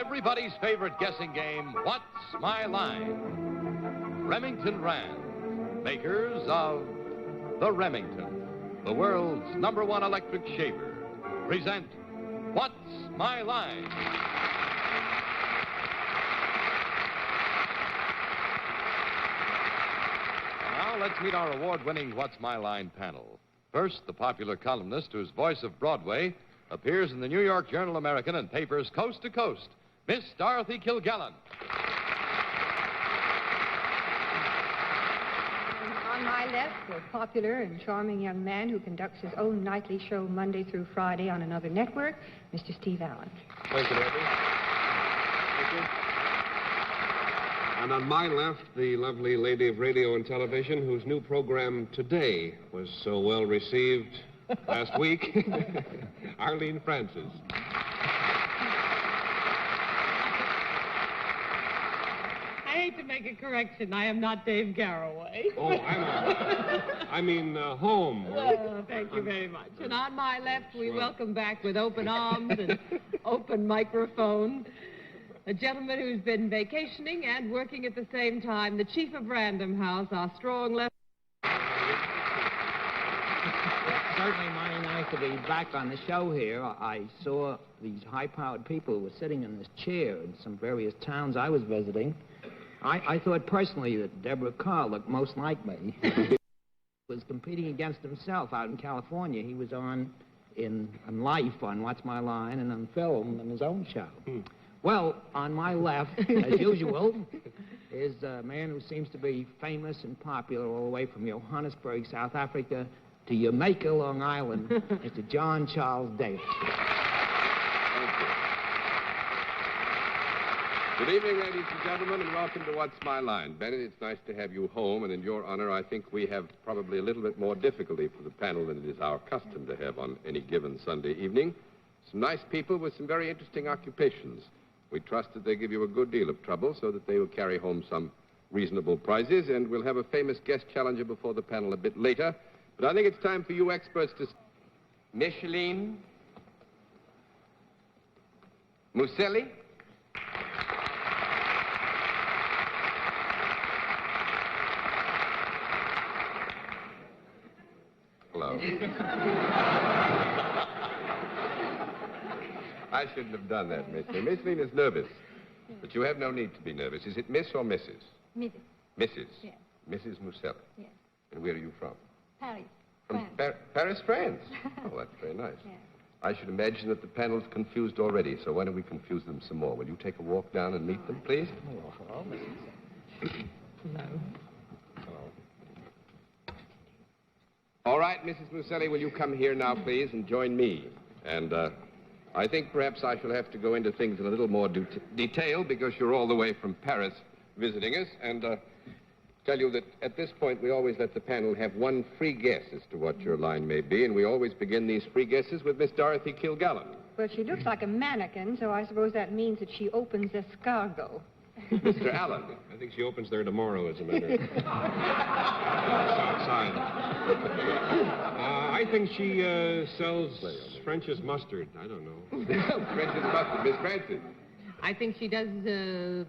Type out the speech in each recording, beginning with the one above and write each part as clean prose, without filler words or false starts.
everybody's favorite guessing game, What's My Line? Remington Rand, makers of the Remington, the world's #1 electric shaver, present What's My Line? Now let's meet our award-winning What's My Line panel. First, the popular columnist whose voice of Broadway appears in the New York Journal American and papers coast to coast, Miss Dorothy Kilgallen. On my left, a popular and charming young man who conducts his own nightly show Monday through Friday on another network, Mr. Steve Allen. Thank you, Dorothy. Thank you. And on my left, the lovely lady of radio and television whose new program Today was so well received last week, Arlene Francis. I hate to make a correction. I am not Dave Garroway. Oh, I mean, home. Oh, thank you very much. And on my left, we welcome back with open arms and open microphone a gentleman who's been vacationing and working at the same time, the chief of Random House, our strong left. It's certainly mighty nice to be back on the show here. I saw these high-powered people who were sitting in this chair in some various towns I was visiting. I thought personally that Deborah Carr looked most like me. He was competing against himself out in California. He was on in Life on What's My Line and on film in his own show. Well, on my left, as usual, is a man who seems to be famous and popular all the way from Johannesburg, South Africa, to Jamaica, Long Island, Mr. John Charles Davis. Good evening, ladies and gentlemen, and welcome to What's My Line. Bennett, it's nice to have you home, and in your honor, I think we have probably a little bit more difficulty for the panel than it is our custom to have on any given Sunday evening. Some nice people with some very interesting occupations. We trust that they give you a good deal of trouble so that they will carry home some reasonable prizes, and we'll have a famous guest challenger before the panel a bit later. But I think it's time for you experts to... Micheline? Muselli? Hello. I shouldn't have done that, Micheline. Micheline is nervous, but you have no need to be nervous. Is it Miss or Mrs.? Mrs. Mrs.? Yes. Mrs. Muselli? Yes. And where are you from? Paris. From France. Paris, France? Oh, that's very nice. Yes. I should imagine that the panel's confused already, so why don't we confuse them some more? Will you take a walk down and meet them, please? Hello, Mrs. No. All right, Mrs. Muselli, will you come here now, please, and join me? And I think perhaps I shall have to go into things in a little more detail because you're all the way from Paris visiting us, and tell you that at this point we always let the panel have one free guess as to what your line may be, and we always begin these free guesses with Miss Dorothy Kilgallen. Well, she looks like a mannequin, so I suppose that means that she opens escargot. Mr. Allen. I think she opens there tomorrow, as a matter of fact. Outside. I think she sells French's mustard. I don't know. French's mustard. Miss Francis. I think she does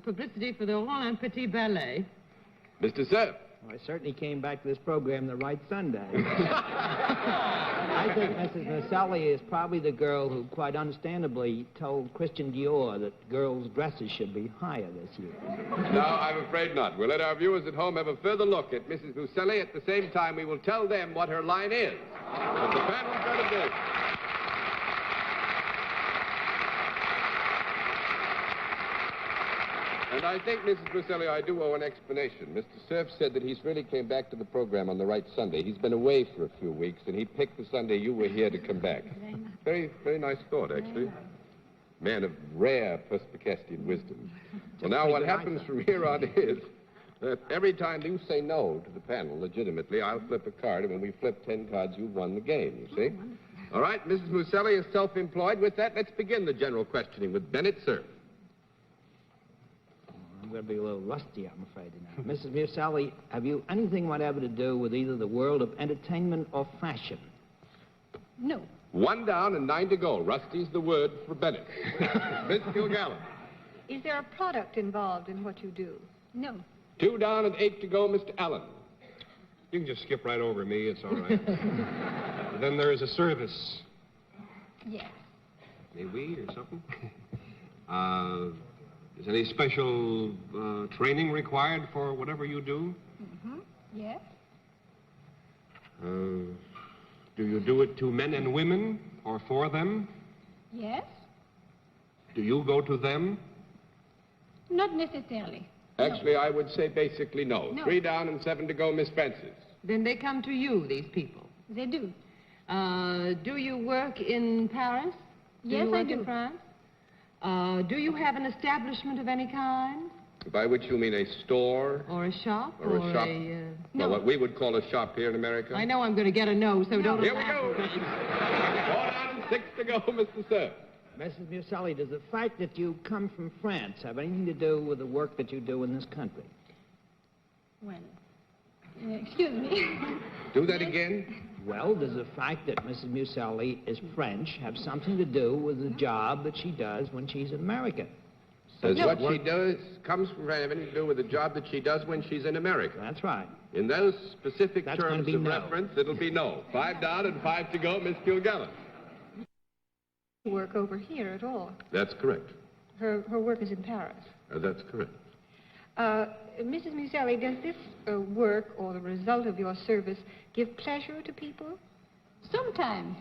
publicity for the Roland Petit Ballet. Mr. Cerf. Well, I certainly came back to this program the right Sunday. I think Mrs. Muselli is probably the girl who, quite understandably, told Christian Dior that girls' dresses should be higher this year. No, I'm afraid not. We'll let our viewers at home have a further look at Mrs. Muselli. At the same time, we will tell them what her line is. But the panel's going to do. And I think, Mrs. Muselli, I do owe an explanation. Mr. Cerf said that he's really came back to the program on the right Sunday. He's been away for a few weeks, and he picked the Sunday you were here to come back. Very, very nice thought, actually. Man of rare perspicacity and wisdom. Well, now what happens from here on is that every time you say no to the panel legitimately, I'll flip a card, and when we flip 10 cards, you've won the game, you see? All right, Mrs. Muselli is self-employed. With that, let's begin the general questioning with Bennett Cerf. I'm going to be a little rusty, I'm afraid, now. Mrs. Muselli, have you anything whatever to do with either the world of entertainment or fashion? No. 1 down and 9 to go. Rusty's the word for Bennett. Miss Kilgallen. Is there a product involved in what you do? No. 2 down and 8 to go, Mr. Allen. You can just skip right over me. It's all right. Then there is a service. Yes. Maybe or something. Is any special training required for whatever you do? Mm-hmm. Yes. Do you do it to men and women or for them? Yes. Do you go to them? Not necessarily. Actually, I would say basically no. No. 3 down and 7 to go, Miss Francis. Then they come to you, these people. They do. Do you work in Paris? Yes, you work I do. in France? Do you have an establishment of any kind? By which you mean a store Or a shop? or a shop? No. Well, what we would call a shop here in America. I know I'm going to get a no, so don't Here we laugh. go. 4 down and 6 to go, Mr. Sir. Mrs. Muselli, does the fact that you come from France have anything to do with the work that you do in this country? Well, excuse me. Do that again. Well, does the fact that Mrs. Muselli is French have something to do with the job that she does when she's in America? Does No. what she does comes from having to do with the job that she does when she's in America. That's right. In those specific That's gonna terms be of no. reference, it'll be no. 5 down and 5 to go, Miss Kilgallen. Work over here at all. That's correct. Her work is in Paris. That's correct. Mrs. Muselli, does this work or the result of your service give pleasure to people? Sometimes.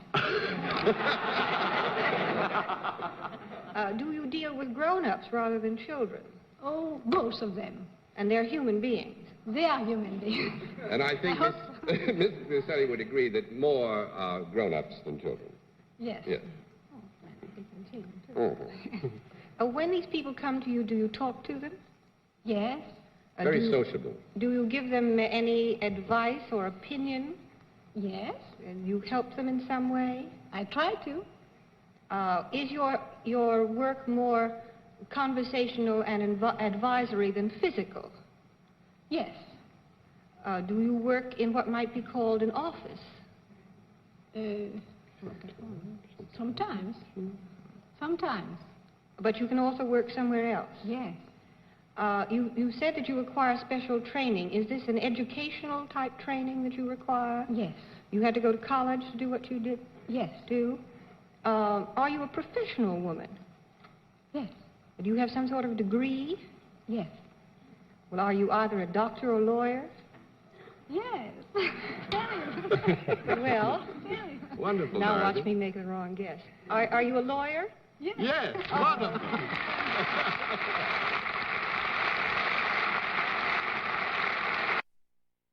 Do you deal with grown-ups rather than children? Oh, both of them. And they're human beings. They are human beings. And I think I hope Mrs. Muselli would agree that more are grown-ups than children. Yes. Yes. When these people come to you, do you talk to them? Yes. Very sociable. Do you give them any advice or opinion? Yes. And you help them in some way? I try to. Is your work more conversational and advisory than physical? Yes. Do you work in what might be called an office? Sometimes. Sometimes. But you can also work somewhere else? Yes. You said that you require special training. Is this an educational type training that you require? Yes. You had to go to college to do what you did? Yes. Do? Are you a professional woman? Yes. Do you have some sort of degree? Yes. Well, are you either a doctor or lawyer? Yes. Well, Wonderful, now Dorothy. watch me make the wrong guess. Are you a lawyer? Yes. Yes, wonderful.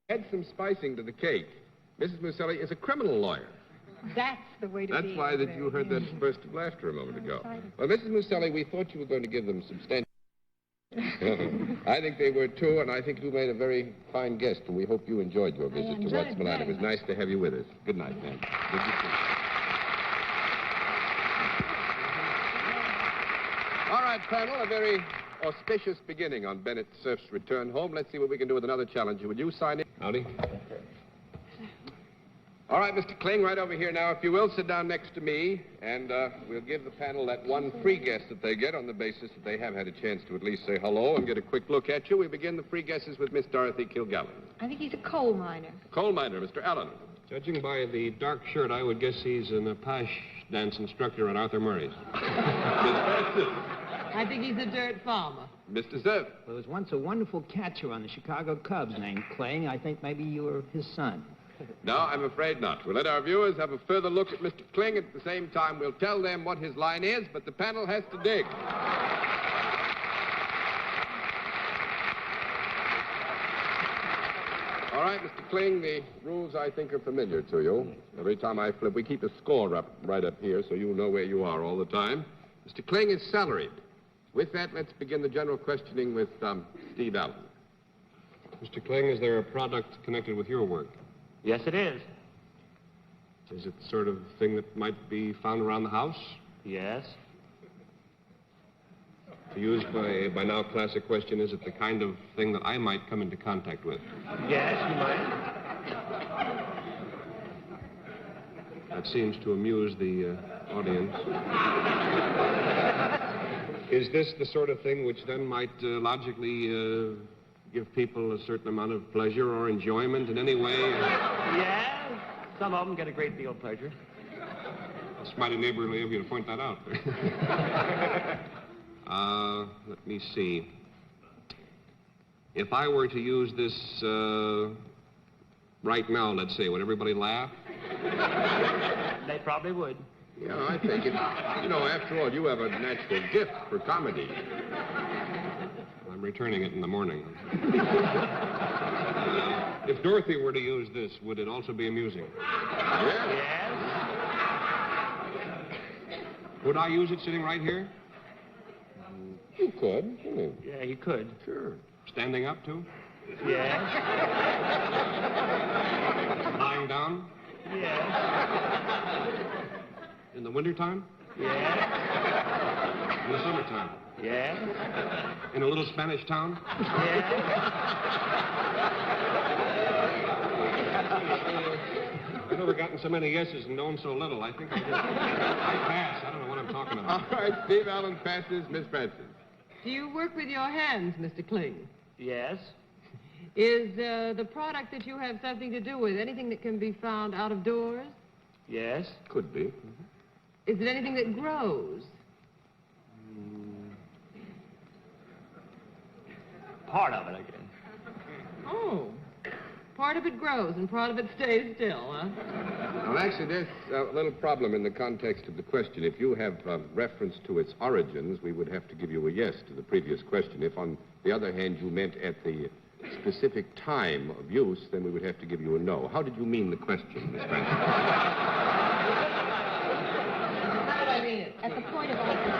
Add some spicing to the cake. Mrs. Muselli is a criminal lawyer. That's the way to be. That's why that you heard that burst of laughter a moment ago. Well, Mrs. Muselli, we thought you were going to give them substantial... I think they were too, and I think you made a very fine guest, and we hope you enjoyed your visit to enjoyed What's it Milan. It very was nice to have you with us. Good night, ma'am. Good to see you. All right, panel, a very auspicious beginning on Bennett Cerf's return home. Let's see what we can do with another challenger. Would you sign in? Howdy. All right, Mr. Kling, right over here now. If you will, sit down next to me, and we'll give the panel that one free guess that they get on the basis that they have had a chance to at least say hello and get a quick look at you. We begin the free guesses with Miss Dorothy Kilgallen. I think he's a coal miner. Coal miner, Mr. Allen. Judging by the dark shirt, I would guess he's an Apache dance instructor at Arthur Murray's. I think he's a dirt farmer. Mr. Cerf. There was once a wonderful catcher on the Chicago Cubs named Kling. I think maybe you were his son. No, I'm afraid not. We'll let our viewers have a further look at Mr. Kling. At the same time, we'll tell them what his line is, but the panel has to dig. All right, Mr. Kling, the rules, I think, are familiar to you. Every time I flip, we keep a score up right up here so you'll know where you are all the time. Mr. Kling is salaried. With that, let's begin the general questioning with Steve Allen. Mr. Kling, is there a product connected with your work? Yes, it is. Is it the sort of thing that might be found around the house? Yes. To use by now classic question, is it the kind of thing that I might come into contact with? Yes, you might. That seems to amuse the audience. Is this the sort of thing which then might logically give people a certain amount of pleasure or enjoyment in any way? Yeah, some of them get a great deal of pleasure. It's mighty neighborly of you to point that out. Let me see. If I were to use this right now, let's say, would everybody laugh? They probably would. Yeah, I think it. After all, you have a natural gift for comedy. I'm returning it in the morning. If Dorothy were to use this, would it also be amusing? Yeah. Yes. Would I use it sitting right here? You could. Yeah, you could. Sure. Standing up, too? Yes. Lying down? Yes. In the wintertime? Yes. In the summertime? Yes. In a little Spanish town? Yes. I've never gotten so many yeses and known so little. I think I pass. I don't know what I'm talking about. All right, Steve Allen passes. Miss Francis. Do you work with your hands, Mr. Kling? Yes. Is the product that you have something to do with anything that can be found out of doors? Yes. Could be. Is it anything that grows? Part of it, I guess. Oh. Part of it grows and part of it stays still, huh? Well, actually, there's a little problem in the context of the question. If you have reference to its origins, we would have to give you a yes to the previous question. If, on the other hand, you meant at the specific time of use, then we would have to give you a no. How did you mean the question, Miss Francis? How did I mean it? At the point of origin.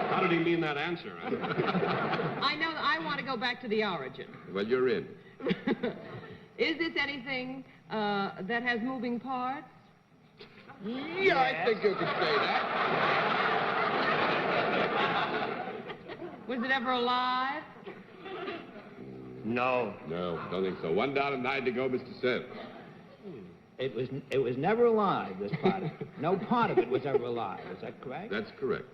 How did he mean that answer? I know I want to go back to the origin. Well, you're in. Is this anything that has moving parts? Yeah, I think you could say that. Was it ever alive? No. No, don't think so. 1 down and 9 to go, Mr. Sev. It was never alive, this part. No part of it was ever alive. Is that correct? That's correct.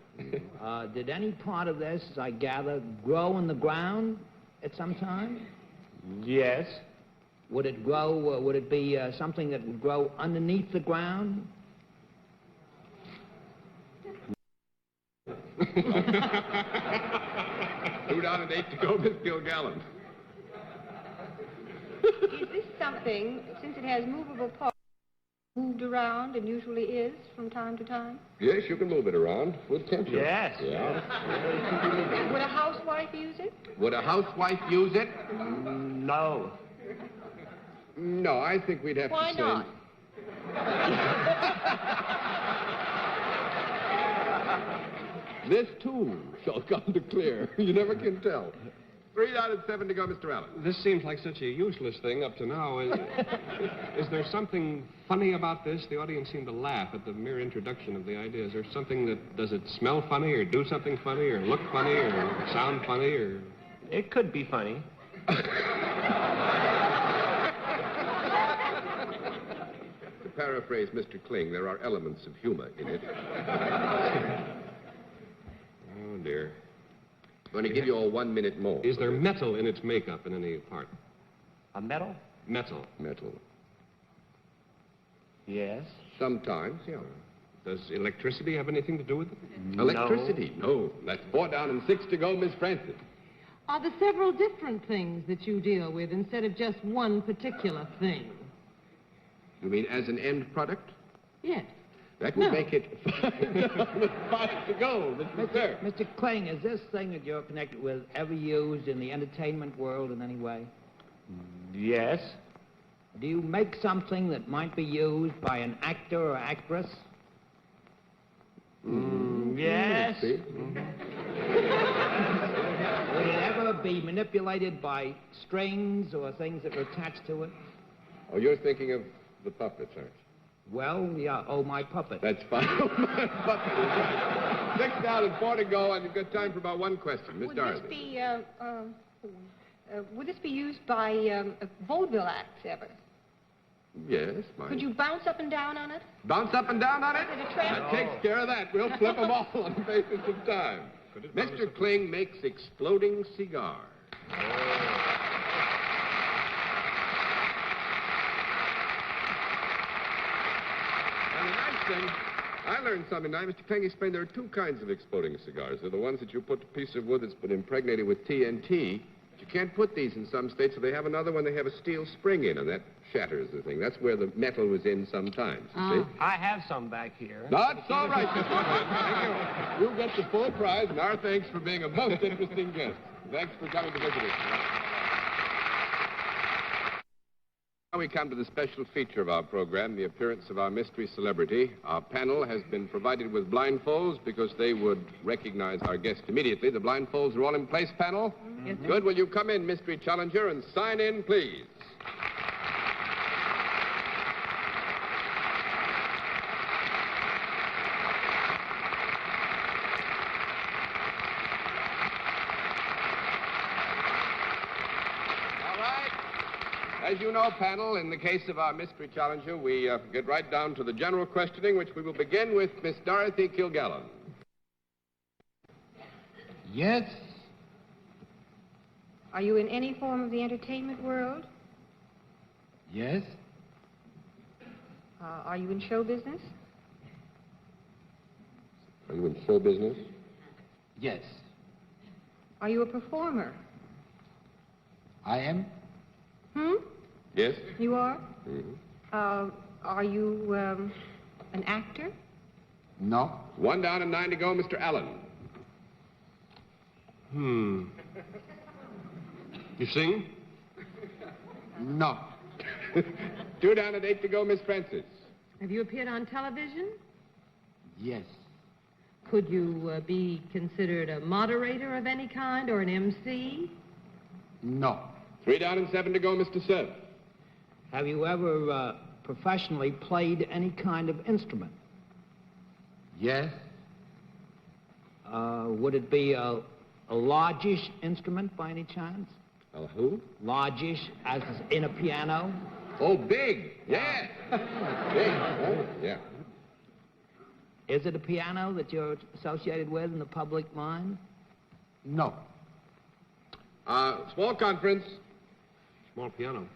Did any part of this, as I gather, grow in the ground at some time? Yes. Would it grow, would it be something that would grow underneath the ground? 2 down and 8 to go, Miss Gilgallen. Is this something, since it has movable parts, moved around and usually is from time to time? Yes, you can move it around with tension. Yes. Yeah. Would a housewife use it? Would a housewife use it? No. No, I think we'd have Why to say... not? This, too, shall come to clear. You never can tell. 3 down and 7 to go, Mr. Allen. This seems like such a useless thing up to now. Is there something funny about this? The audience seemed to laugh at the mere introduction of the idea. Is there something that... Does it smell funny or do something funny or look funny or sound funny or... It could be funny. To paraphrase Mr. Kling, there are elements of humor in it. Oh, dear. I'm going to give you all 1 minute more. Is there metal in its makeup in any part? A metal? Metal. Metal. Yes. Sometimes, yeah. Does electricity have anything to do with it? Electricity? No. That's 4 down and 6 to go, Miss Francis. Are there several different things that you deal with instead of just one particular thing? You mean as an end product? Yes. That would No. make it 5 to go, Mr. Sir. Mr. Kling, is this thing that you're connected with ever used in the entertainment world in any way? Yes. Do you make something that might be used by an actor or actress? Yes. See? Would it ever be manipulated by strings or things that were attached to it? Oh, you're thinking of the puppets, aren't you? Well, yeah, oh, my puppet. That's fine. My puppet is right. 6 down and 4 to go, and you've got time for about 1 question. Miss Would Dorothy. this be used by vaudeville acts ever? Yes, mine. Could you bounce up and down on it? Bounce up and down on it? Is it a tramp? That takes care of that. We'll flip them all on the basis of time. Mr. Kling makes exploding cigars. And the nice thing, I learned something tonight. Mr. Kling explained there are two kinds of exploding cigars. They're the ones that you put a piece of wood that's been impregnated with TNT. But you can't put these in some states, so they have another one they have a steel spring in, and that shatters the thing. That's where the metal was in sometimes, you see? I have some back here. That's all right, Mr. Kling. Thank you. You get the full prize, and our thanks for being a most interesting guest. Thanks for coming to visit us. Now we come to the special feature of our program, the appearance of our mystery celebrity. Our panel has been provided with blindfolds because they would recognize our guest immediately. The blindfolds are all in place, panel? Yes, sir. Good. Will you come in, mystery challenger, and sign in, please? As you know, panel, in the case of our mystery challenger, we get right down to the general questioning, which we will begin with Miss Dorothy Kilgallen. Yes. Are you in any form of the entertainment world? Yes. Are you in show business? Are you in show business? Yes. Are you a performer? I am. Yes. You are? Mm-hmm. Are you an actor? No. 1 down and 9 to go, Mr. Allen. You sing? No. 2 down and 8 to go, Miss Francis. Have you appeared on television? Yes. Could you be considered a moderator of any kind or an MC? No. 3 down and 7 to go, Mr. Cerf. Have you ever professionally played any kind of instrument? Yes. Would it be a largish instrument by any chance? Who? Largish, as in a piano? Oh, big. Yeah. Big. Oh, yeah. Is it a piano that you're associated with in the public mind? No. Small conference. Small piano.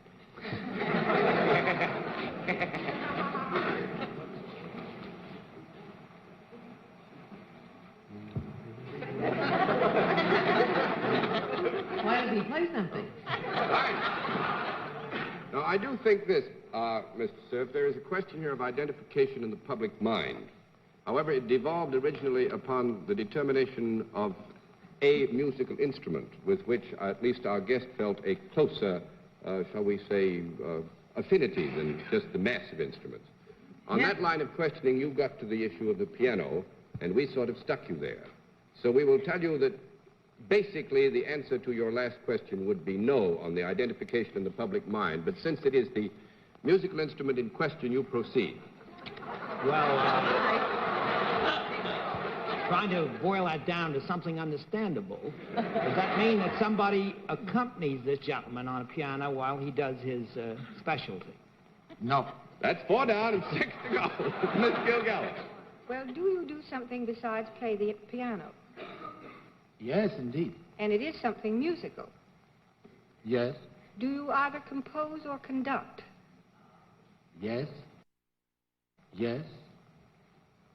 Why does he play something? Now, I do think this, Mr. Cerf, there is a question here of identification in the public mind. However, it devolved originally upon the determination of a musical instrument with which at least our guest felt a closer, shall we say, affinity than just the mass of instruments. On that line of questioning, you got to the issue of the piano, and we sort of stuck you there. So we will tell you that basically the answer to your last question would be no on the identification in the public mind, but since it is the musical instrument in question, you proceed. Well, trying to boil that down to something understandable, does that mean that somebody accompanies this gentleman on a piano while he does his specialty? No. That's 4 down and 6 to go. Miss Kilgallen. Well, do you do something besides play the piano? Yes, indeed. And it is something musical. Yes. Do you either compose or conduct? Yes. Yes.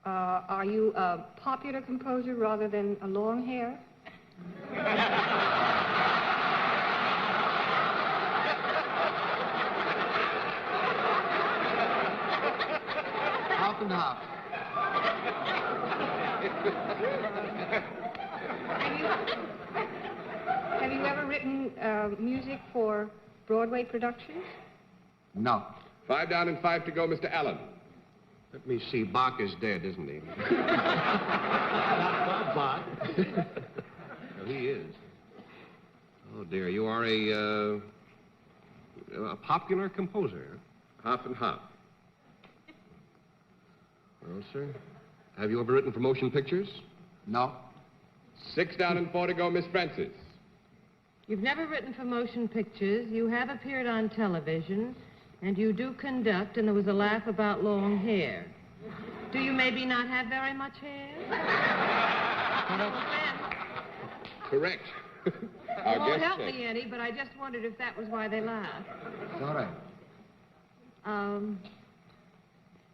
Are you a popular composer rather than a long hair? Half and half. Have you ever written music for Broadway productions? No. 5 down and 5 to go, Mr. Allen. Let me see. Bach is dead, isn't he? Not Bach. Well, he is. Oh, dear. You are a popular composer. Half and half. Well, sir. Have you ever written for motion pictures? No. 6 down and 4 to go, Miss Francis. You've never written for motion pictures. You have appeared on television. And you do conduct, and there was a laugh about long hair. Do you maybe not have very much hair? No offense. correct. It Our won't guest help said. me any, but I just wondered if that was why they laughed. It's all right.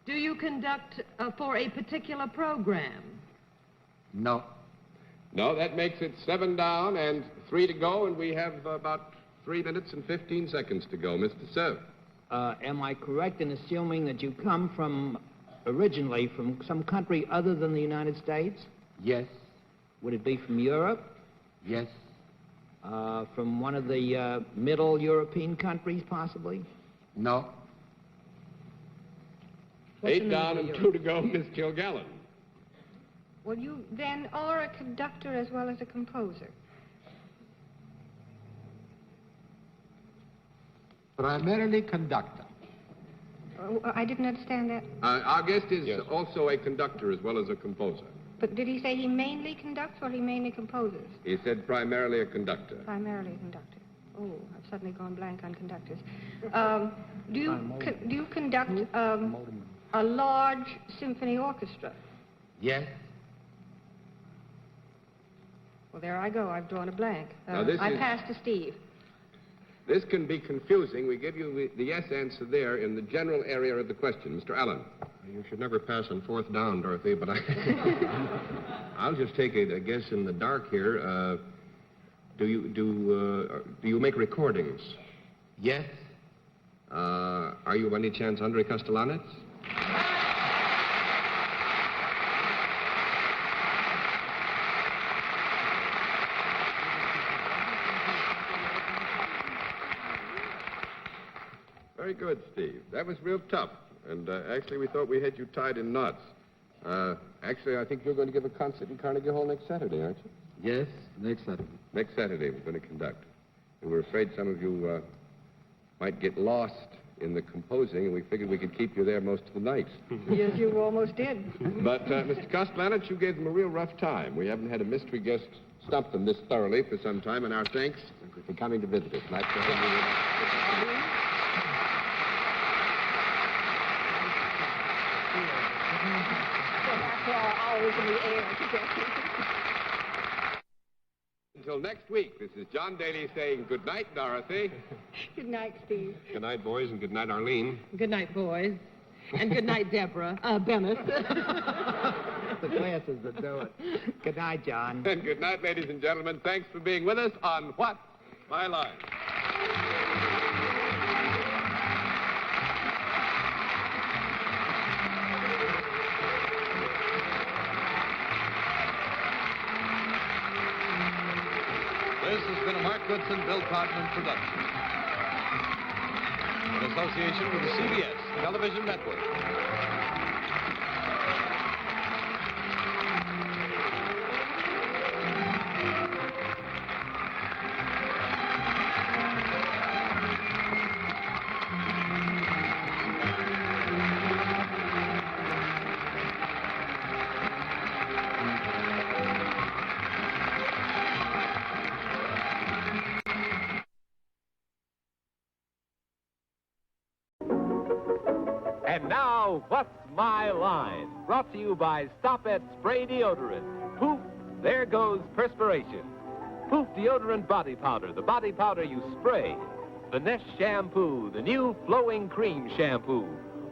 Do you conduct for a particular program? No. No, that makes it 7 down and 3 to go, and we have about 3 minutes and 15 seconds to go. Mr. Cerf. Am I correct in assuming that you come originally from some country other than the United States? Yes. Would it be from Europe? Yes. From one of the middle European countries, possibly? No. What's 8 down and 2 to go, Miss Kilgallen. Well, you then are a conductor as well as a composer. Primarily conductor. Oh, I didn't understand that. Our guest is also a conductor as well as a composer. But did he say he mainly conducts or he mainly composes? He said primarily a conductor. Primarily a conductor. Oh, I've suddenly gone blank on conductors. Do you conduct a large symphony orchestra? Yes. Well, there I go. I've drawn a blank. Now, this I is- pass to Steve. This can be confusing. We give you the yes answer there in the general area of the question. Mr. Allen. You should never pass on 4th down, Dorothy, but I'll just take a guess in the dark here. Do you make recordings? Yes. Are you by any chance Andre Kostelanetz? Very good, Steve. That was real tough. And actually, we thought we had you tied in knots. Actually, I think you're going to give a concert in Carnegie Hall next Saturday, aren't you? Yes, next Saturday. Next Saturday, we're going to conduct. And we're afraid some of you might get lost in the composing, and we figured we could keep you there most of the night. Yes, you almost did. But, Mr. Kostelanetz, you gave them a real rough time. We haven't had a mystery guest stump them this thoroughly for some time, and our thanks for coming to visit us. Nice to have you with us. After all, always in the air together. Until next week, this is John Daly saying good night, Dorothy. Good night, Steve. Good night, boys, and good night, Arlene. Good night, boys. And good night, Deborah. Bennett. The glasses that do it. Good night, John. And good night, ladies and gentlemen. Thanks for being with us on What's My Line? This has been a Mark Goodson, Bill Codman production. In association with the CBS Television Network. And now, What's My Line? Brought to you by Stumped Spray Deodorant. Poof, there goes perspiration. Poof Deodorant Body Powder, the body powder you spray. Finesse Shampoo, the new flowing cream shampoo.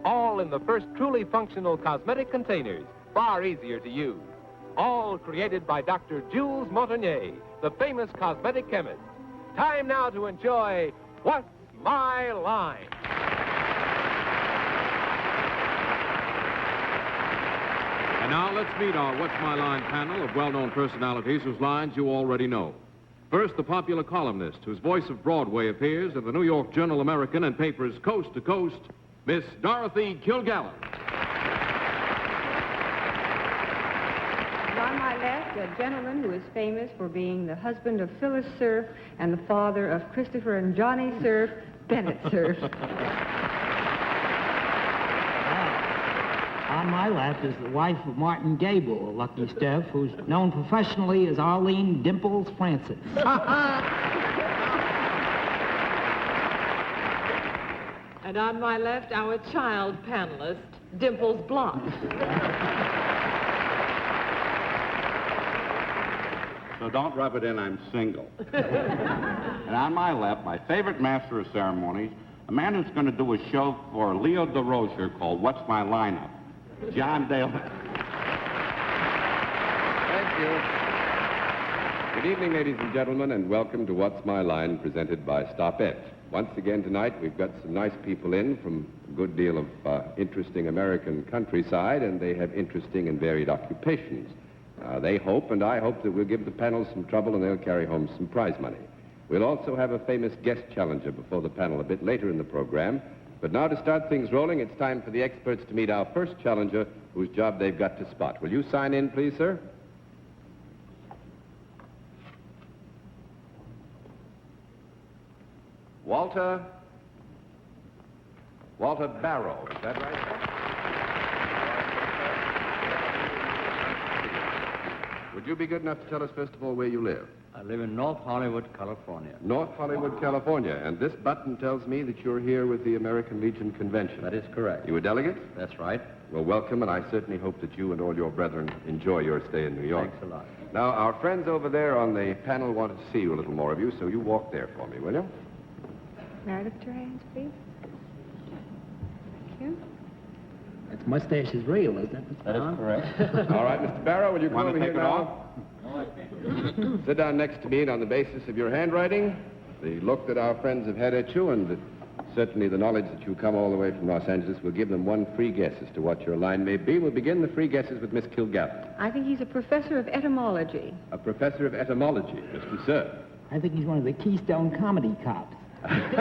All in the first truly functional cosmetic containers, far easier to use. All created by Dr. Jules Montagnier, the famous cosmetic chemist. Time now to enjoy What's My Line? And now let's meet our What's My Line panel of well-known personalities whose lines you already know. First, the popular columnist whose voice of Broadway appears in the New York Journal-American and papers coast to coast, Miss Dorothy Kilgallen. And on my left, a gentleman who is famous for being the husband of Phyllis Cerf and the father of Christopher and Johnny Cerf, Bennett Cerf. On my left is the wife of Martin Gable, Lucky Steph, who's known professionally as Arlene Dimples Francis. And on my left, our child panelist, Dimples Block. so don't rub it in I'm single. And on my left, my favorite master of ceremonies, a man who's going to do a show for Leo DeRocher called What's My Lineup? John Dale. Thank you. Good evening, ladies and gentlemen, and welcome to What's My Line, presented by Stumped. Once again tonight, we've got some nice people in from a good deal of interesting American countryside, and they have interesting and varied occupations. They hope, and I hope, that we'll give the panel some trouble and they'll carry home some prize money. We'll also have a famous guest challenger before the panel a bit later in the program. But now to start things rolling, it's time for the experts to meet our first challenger, whose job they've got to spot. Will you sign in, please, sir? Walter Barrow, is that right, sir? Would you be good enough to tell us, first of all, where you live? I live in North Hollywood, California. North Hollywood, California. And this button tells me that you're here with the American Legion Convention. That is correct. You a delegate? That's right. Well, welcome, and I certainly hope that you and all your brethren enjoy your stay in New York. Thanks a lot. Now, our friends over there on the panel wanted to see you a little more of you, so you walk there for me, will you? May I lift your hands, please? Thank you. That mustache is real, isn't it? That is correct. All right, Mr. Barrow, will you come Want over to here take it now? off? Sit down next to me, and on the basis of your handwriting, the look that our friends have had at you, and certainly the knowledge that you come all the way from Los Angeles, we'll give them one free guess as to what your line may be. We'll begin the free guesses with Miss Kilgallen. I think he's a professor of etymology. A professor of etymology, Mr. Sir. I think he's one of the Keystone Comedy cops. Miss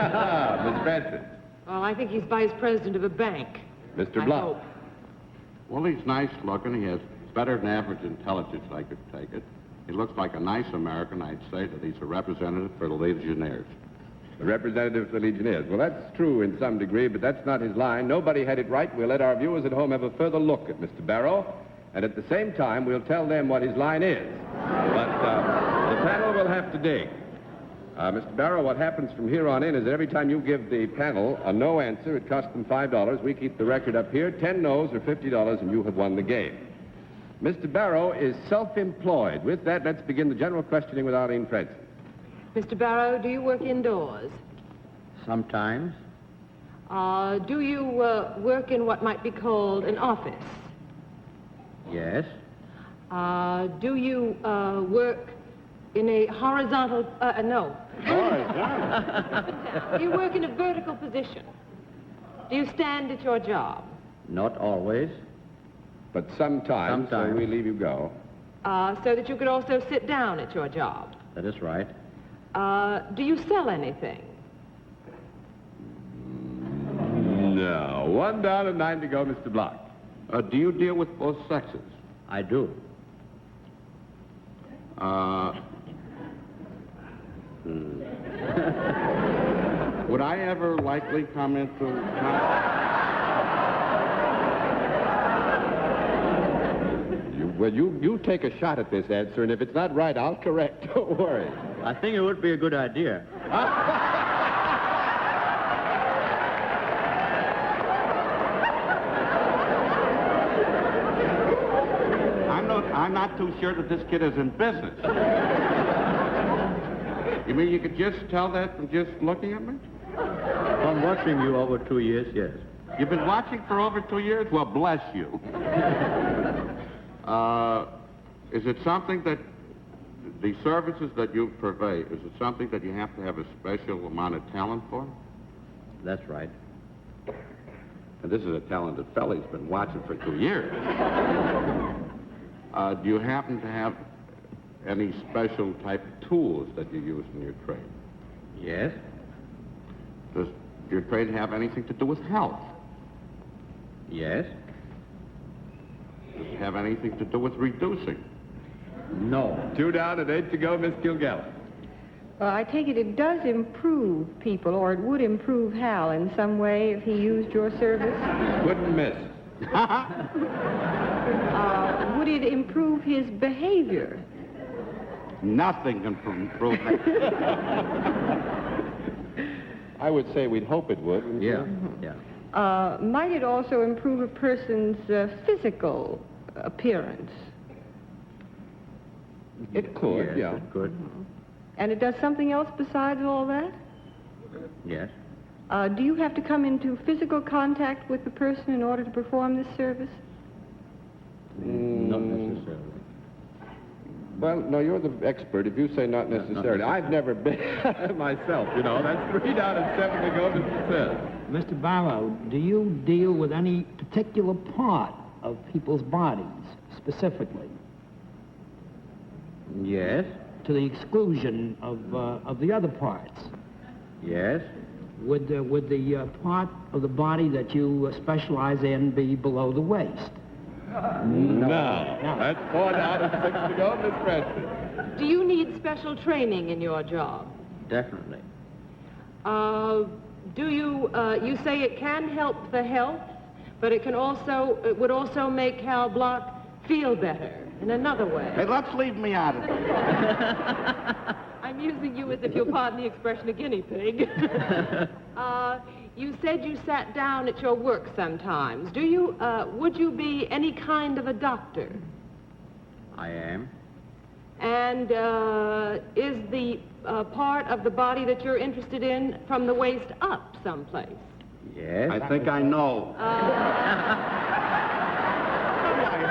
Branson. Well, I think he's vice president of a bank. Mr. Blunt. Well, he's nice looking. He has better than average intelligence, I could take it. He looks like a nice American. I'd say that he's a representative for the Legionnaires. A representative for the Legionnaires. Well, that's true in some degree, but that's not his line. Nobody had it right. We'll let our viewers at home have a further look at Mr. Barrow, and at the same time, we'll tell them what his line is. But the panel will have to dig. Mr. Barrow, what happens from here on in is that every time you give the panel a no answer, it costs them $5. We keep the record up here. 10 no's or $50, and you have won the game. Mr. Barrow is self-employed. With that, let's begin the general questioning with Arlene Francis. Mr. Barrow, do you work indoors? Sometimes. Do you work in what might be called an office? Yes. Do you work in a horizontal... no. Horizontal? Do you work in a vertical position? Do you stand at your job? Not always. But sometimes, so we leave you go. So that you could also sit down at your job? That is right. Do you sell anything? No. 1 down and 9 to go, Mr. Block. Do you deal with both sexes? I do. Would I ever likely come into... You take a shot at this answer, and if it's not right, I'll correct. Don't worry. I think it would be a good idea. I'm not too sure that this kid is in business. You mean you could just tell that from just looking at me? From watching you over 2 years, yes. You've been watching for over 2 years? Well, bless you. Is it something that the services that you purvey, is it something that you have to have a special amount of talent for? That's right. And this is a talented fellow. He's been watching for 2 years. Do you happen to have any special type of tools that you use in your trade? Yes. Does your trade have anything to do with health? Yes. Does it have anything to do with reducing? No. 2 down and 8 to go, Miss Kilgallen. Well, I take it does improve people, or it would improve Hal in some way if he used your service. Couldn't miss. Would it improve his behavior? Nothing can improve that. I would say we'd hope it would. wouldn't Yeah, you? yeah. Might it also improve a person's physical appearance? It could, Yes, yeah. it could. And it does something else besides all that? Yes. Do you have to come into physical contact with the person in order to perform this service? Not necessarily. Well, no, you're the expert. If you say not necessarily. I've never been myself, you know. That's 3 out of 7 to go, Mr. Smith. Mr. Barrow, do you deal with any particular part of people's bodies, specifically, Yes. to the exclusion of the other parts? Yes. Would the part of the body that you specialize in be below the waist? No. That's 4 out of 6 to go, Miss Preston. Do you need special training in your job? Definitely. Do you, you say it can help the health, but it would also make Hal Block feel better in another way. Hey, let's leave me out of it. I'm using you as, if you'll pardon the expression, a guinea pig. You said you sat down at your work sometimes. Would you be any kind of a doctor? I am. And is the part of the body that you're interested in from the waist up someplace? Yes. I think I know. I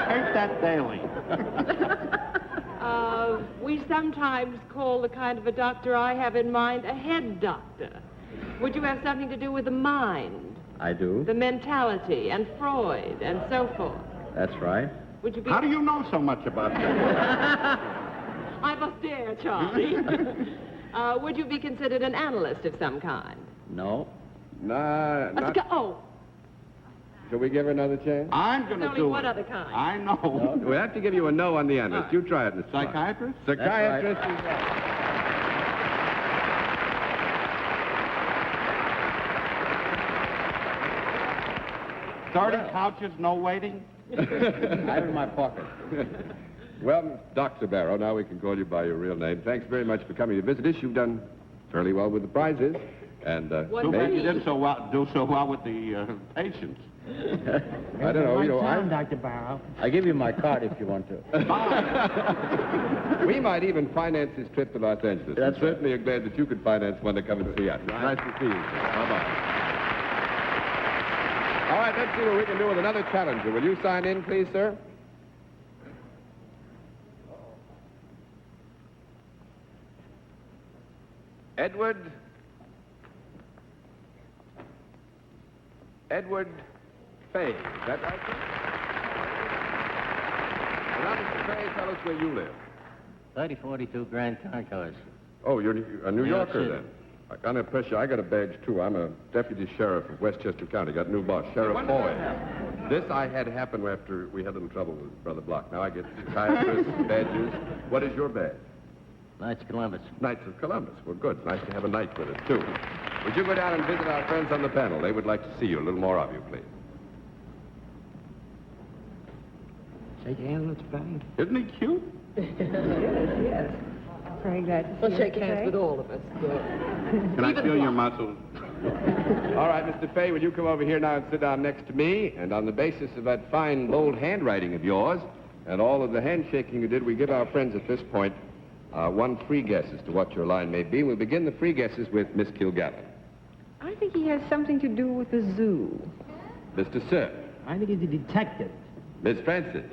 hate that daily. We sometimes call the kind of a doctor I have in mind a head doctor. Would you have something to do with the mind, I do. the mentality, and Freud, and so forth? That's right. Would you be... How do you know so much about that? I must dare, Charlie. Would you be considered an analyst of some kind? No. Nah, not... Oh, Shall we give her another chance? I'm going to only do what it. other kind? I know. We'll have to give you a no on the analyst. You try it, Mr. Clark. Psychiatrist? Psychiatrist That's is right. 30 couches, no waiting? I have it in my pocket. Well, Dr. Barrow, now we can call you by your real name. Thanks very much for coming to visit us. You've done fairly well with the prizes. And Too bad you didn't do so well with the patients. I don't know, you know, Dr. Barrow. I give you my card if you want to. we might even finance this trip to Los Angeles. That's We certainly are glad that you could finance one to come and see us. Nice to see you. Bye-bye. All right, let's see what we can do with another challenger. Will you sign in, please, sir? Edward Fay. Is that right, sir? Well, now, Mr. Fay, tell us where you live. 3042 Grand Concourse. Oh, you're a New New York Yorker, City. then. Under pressure, I got a badge, too. I'm a deputy sheriff of Westchester County. Got a new boss, Sheriff Foy. This I had happen after we had a little trouble with Brother Block. Now I get psychiatrists, badges. What is your badge? Knights of Columbus. Knights of Columbus. Well, good. Nice to have a knight with us, too. Would you go down and visit our friends on the panel? They would like to see you. A little more of you, please. Shake hands, Mr. Fay. Isn't he cute? Yes. Very glad to see Well, you shake today. hands with all of us. Can I feel your muscles? All right, Mr. Fay, will you come over here now and sit down next to me? And on the basis of that fine, bold handwriting of yours and all of the handshaking you did, we give our friends at this point one free guess as to what your line may be. We'll begin the free guesses with Miss Kilgallen. I think he has something to do with the zoo. Mr. Sir. I think he's a detective. Miss Francis.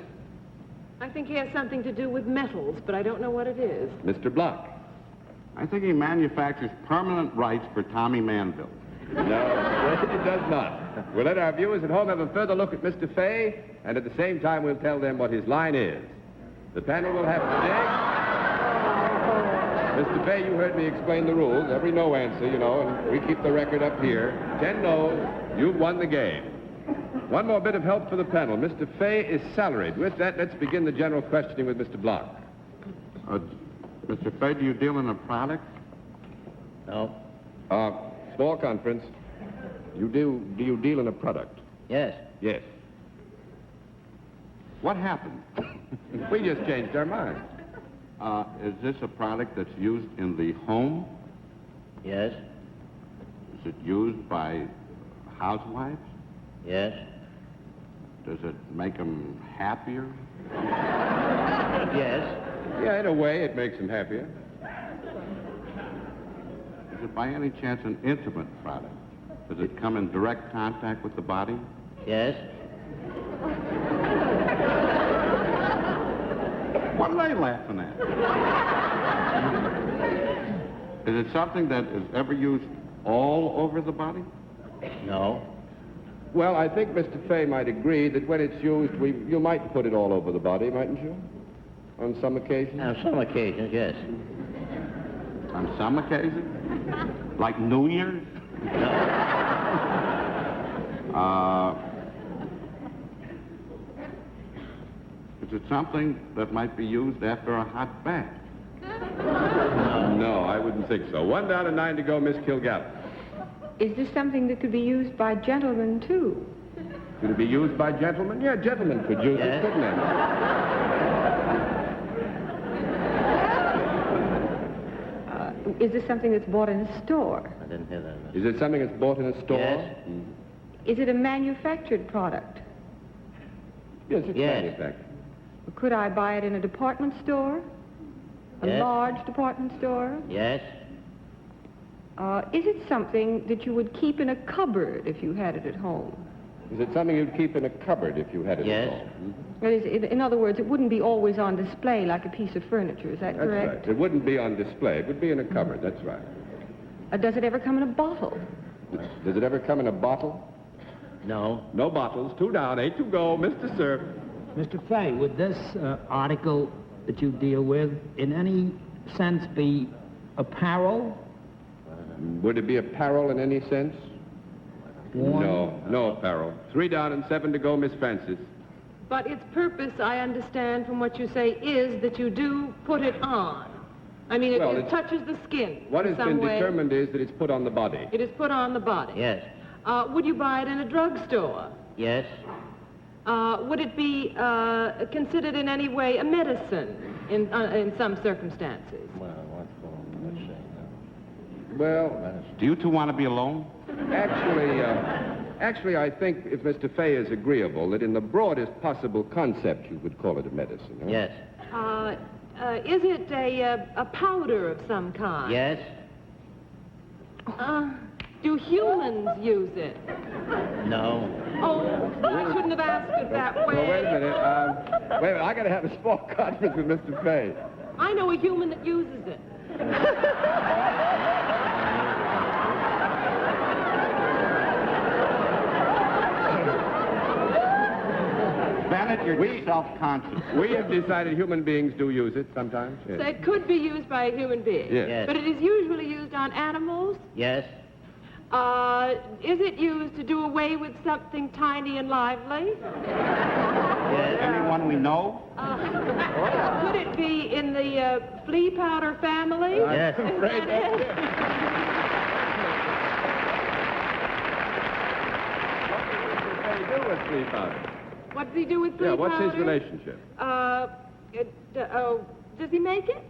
I think he has something to do with metals, but I don't know what it is. Mr. Block. I think he manufactures permanent rights for Tommy Manville. No, it does not. We'll let our viewers at home have a further look at Mr. Fay, and at the same time we'll tell them what his line is. The panel will have to dig. Mr. Fay, you heard me explain the rules. Every no answer, you know, and we keep the record up here. 10 no's, you've won the game. One more bit of help for the panel. Mr. Fay is salaried. With that, let's begin the general questioning with Mr. Block. Mr. Fay, do you deal in a product? No. Small conference. Do you deal in a product? Yes. Yes. What happened? We just changed our mind. Is this a product that's used in the home? Yes. Is it used by housewives? Yes. Does it make them happier? Yes. Yeah, in a way, it makes him happier. Is it by any chance an intimate product? Does it come in direct contact with the body? Yes. What are they laughing at? Is it something that is ever used all over the body? No. Well, I think Mr. Fay might agree that when it's used, you might put it all over the body, mightn't you? On some occasions? On some occasions, yes. On some occasions? Like New Year's? Is it something that might be used after a hot bath? No, I wouldn't think so. 1 down and 9 to go, Miss Kilgallen. Is this something that could be used by gentlemen, too? Could it be used by gentlemen? Yeah, gentlemen could use it, couldn't they? Is this something that's bought in a store? I didn't hear that. Is it something that's bought in a store? Yes. Is it a manufactured product? Yes, it's Yes. manufactured. Could I buy it in a department store? A Yes. large department store? Yes. Is it something that you would keep in a cupboard if you had it at home? Is it something you'd keep in a cupboard if you had it Yes. at home? That is, in other words, it wouldn't be always on display like a piece of furniture. Is that That's correct? right. It wouldn't be on display. It would be in a cupboard. That's right. Does it ever come in a bottle? Does it ever come in a bottle? No. No bottles. 2 down, 8 to go, Mr. Cerf. Mr. Fay, would this article that you deal with in any sense be apparel? Would it be apparel in any sense? Worn? No apparel. 3 down and 7 to go, Miss Francis. But its purpose, I understand from what you say, is that you do put it on. I mean, Well, it touches the skin What in has some been way. determined is that it's put on the body. It is put on the body. Yes. Would you buy it in a drugstore? Yes. Would it be considered in any way a medicine in some circumstances? Well, what's going on? Let's see. Well, Do you two want to be alone? actually, I think if Mr. Fay is agreeable, that in the broadest possible concept, you would call it a medicine. Huh? Yes. Is it a powder of some kind? Yes. Do humans use it? No. Oh, I shouldn't have asked it that way. Well, wait a minute. I got to have a small conference with Mr. Fay. I know a human that uses it. Bennett, you're too self-conscious. We have decided human beings do use it sometimes. So Yes. it could be used by a human being. Yes. Yes. But it is usually used on animals. Yes. Is it used to do away with something tiny and lively? Yes. Anyone we know? Could it be in the flea powder family? Yes. I'm afraid that's it. What does Mr. Fay do with flea powder? What does he do with flea Yeah, powder? what's his relationship? Does he make it?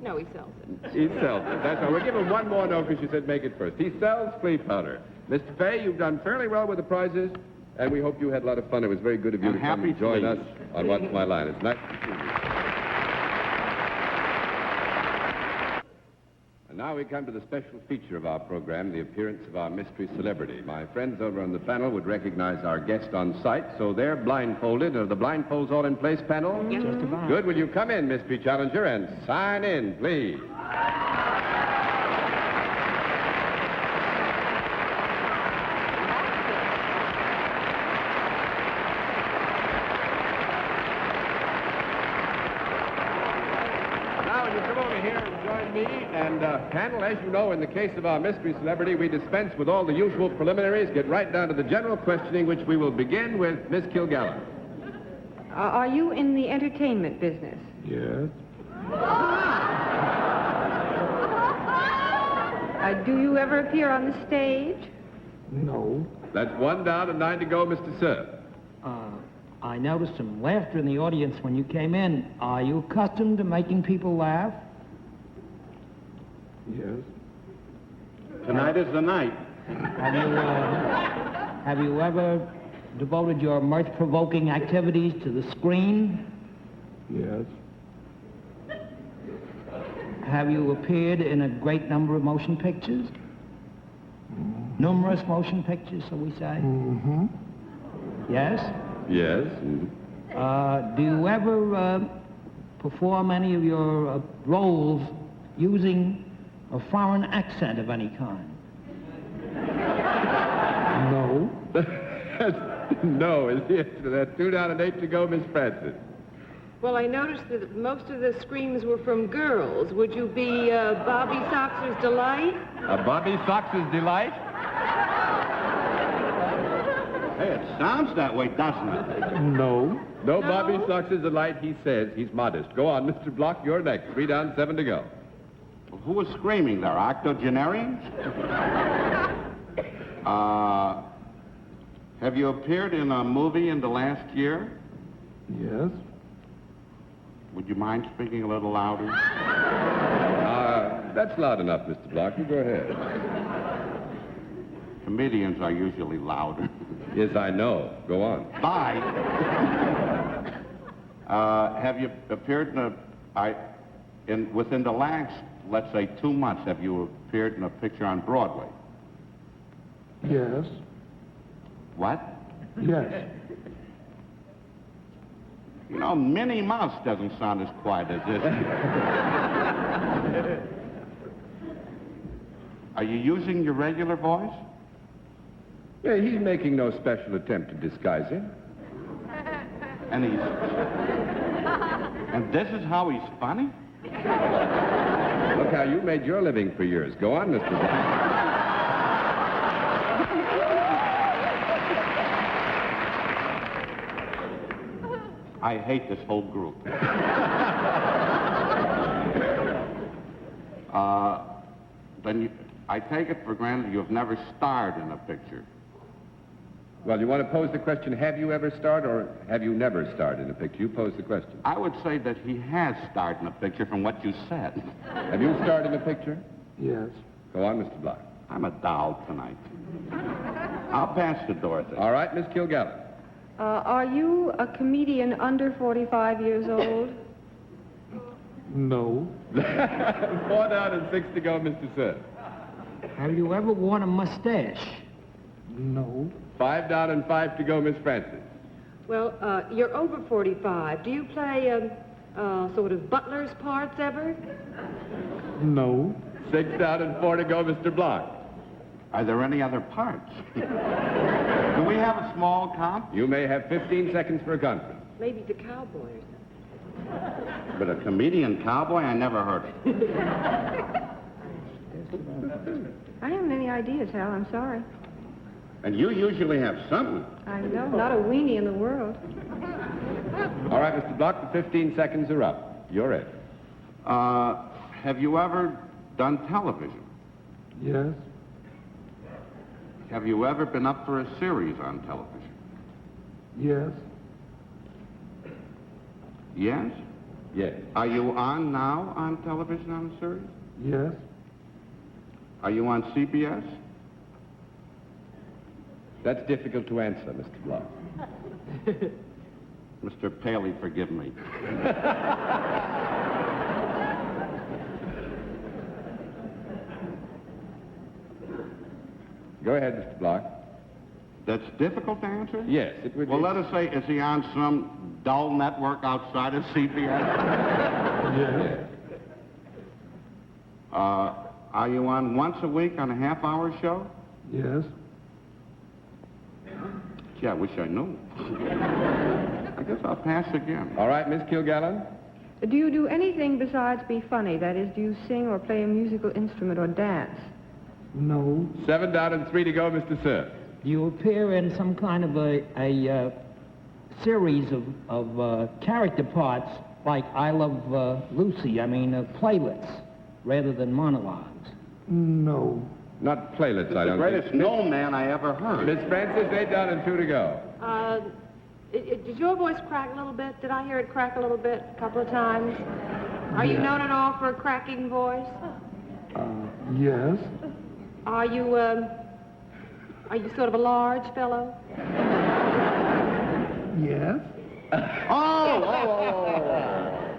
No, he sells it. He sells it. That's right. We'll give him one more note because you said make it first. He sells flea powder. Mr. Fay, you've done fairly well with the prizes, and we hope you had a lot of fun. It was very good of you And to come and happy join fleas. us on What's My Line. It's nice to see you. And now we come to the special feature of our program, the appearance of our mystery celebrity. My friends over on the panel would recognize our guest on sight, so they're blindfolded. Are the blindfolds all in place, panel? Just about. Good. Will you come in, mystery challenger, and sign in, please? Now, will you come over here and join me? And, panel, as you know, in the case of our mystery celebrity, we dispense with all the usual preliminaries, get right down to the general questioning, which we will begin with Miss Kilgallen. Are you in the entertainment business? Yes. Do you ever appear on the stage? No. That's 1 down and 9 to go, Mr. Sir. I noticed some laughter in the audience when you came in. Are you accustomed to making people laugh? Yes. Tonight is the night. Have you ever devoted your mirth-provoking activities to the screen? Yes. have you appeared in a great number of motion pictures? Numerous motion pictures, shall we say? Mm-hmm. Yes? Yes. Do you ever perform any of your roles using a foreign accent of any kind? No. No is the answer to that. 2 down and 8 to go, Miss Francis. Well, I noticed that most of the screams were from girls. Would you be Bobby Soxer's delight? Bobby Sox's delight? Hey, it sounds that way, doesn't it? No. No, Bobby Sox's delight, he says. He's modest. Go on, Mr. Block, you're next. 3 down, 7 to go. Well, who was screaming there? Octogenarians? Have you appeared in a movie in the last year? Yes. Would you mind speaking a little louder? That's loud enough, Mr. Block. You go ahead. Comedians are usually louder. Yes, I know. Go on. Bye. Have you appeared within the last, let's say, 2 months, have you appeared in a picture on Broadway? Yes. What? Yes. You know, Minnie Mouse doesn't sound as quiet as this. Are you using your regular voice? Yeah, he's making no special attempt to disguise it. And this is how he's funny? Look how you made your living for years. Go on, Mr. Block. I hate this whole group. I take it for granted you've never starred in a picture. Well, you want to pose the question, have you ever starred or have you never starred in a picture? You pose the question. I would say that he has starred in a picture from what you said. Have you starred in a picture? Yes. Go on, Mr. Block. I'm a doll tonight. I'll pass to Dorothy. All right, Miss Kilgallen. Are you a comedian under 45 years old? No. 4 down and 6 to go, Mr. Sir. Have you ever worn a mustache? No. 5 down and 5 to go, Miss Francis. Well, you're over 45. Do you play sort of butler's parts ever? No. 6 down and 4 to go, Mr. Block. Are there any other parts? Do we have a small count? You may have 15 seconds for a conference. Maybe the cowboy or something. But a comedian cowboy? I never heard of. I haven't any ideas, Hal. I'm sorry. And you usually have something. I know. Not a weenie in the world. All right, Mr. Block, the 15 seconds are up. You're it. Have you ever done television? Yes. Have you ever been up for a series on television? Yes. Yes? Yes. Are you on now on television on a series? Yes. Are you on CBS? That's difficult to answer, Mr. Block. Mr. Paley, forgive me. Go ahead, Mr. Block. That's difficult to answer? Yes, it would Well, be. let us say, is he on some dull network outside of CBS? Yes. Are you on once a week on a half-hour show? Yes. Gee, I wish I knew. I guess I'll pass again. All right, Miss Kilgallen. Do you do anything besides be funny? That is, do you sing or play a musical instrument or dance? No. 7 down and 3 to go, Mr. Sir. Do you appear in some kind of a series of character parts like I Love Lucy? I mean, playlets rather than monologues. No. Not playlets, I don't The think. greatest no man I ever heard. Miss Francis, 8 down and 2 to go. Did your voice crack a little bit? Did I hear it crack a little bit a couple of times? Are you known at all for a cracking voice? Yes. Are you sort of a large fellow? Yes. Oh!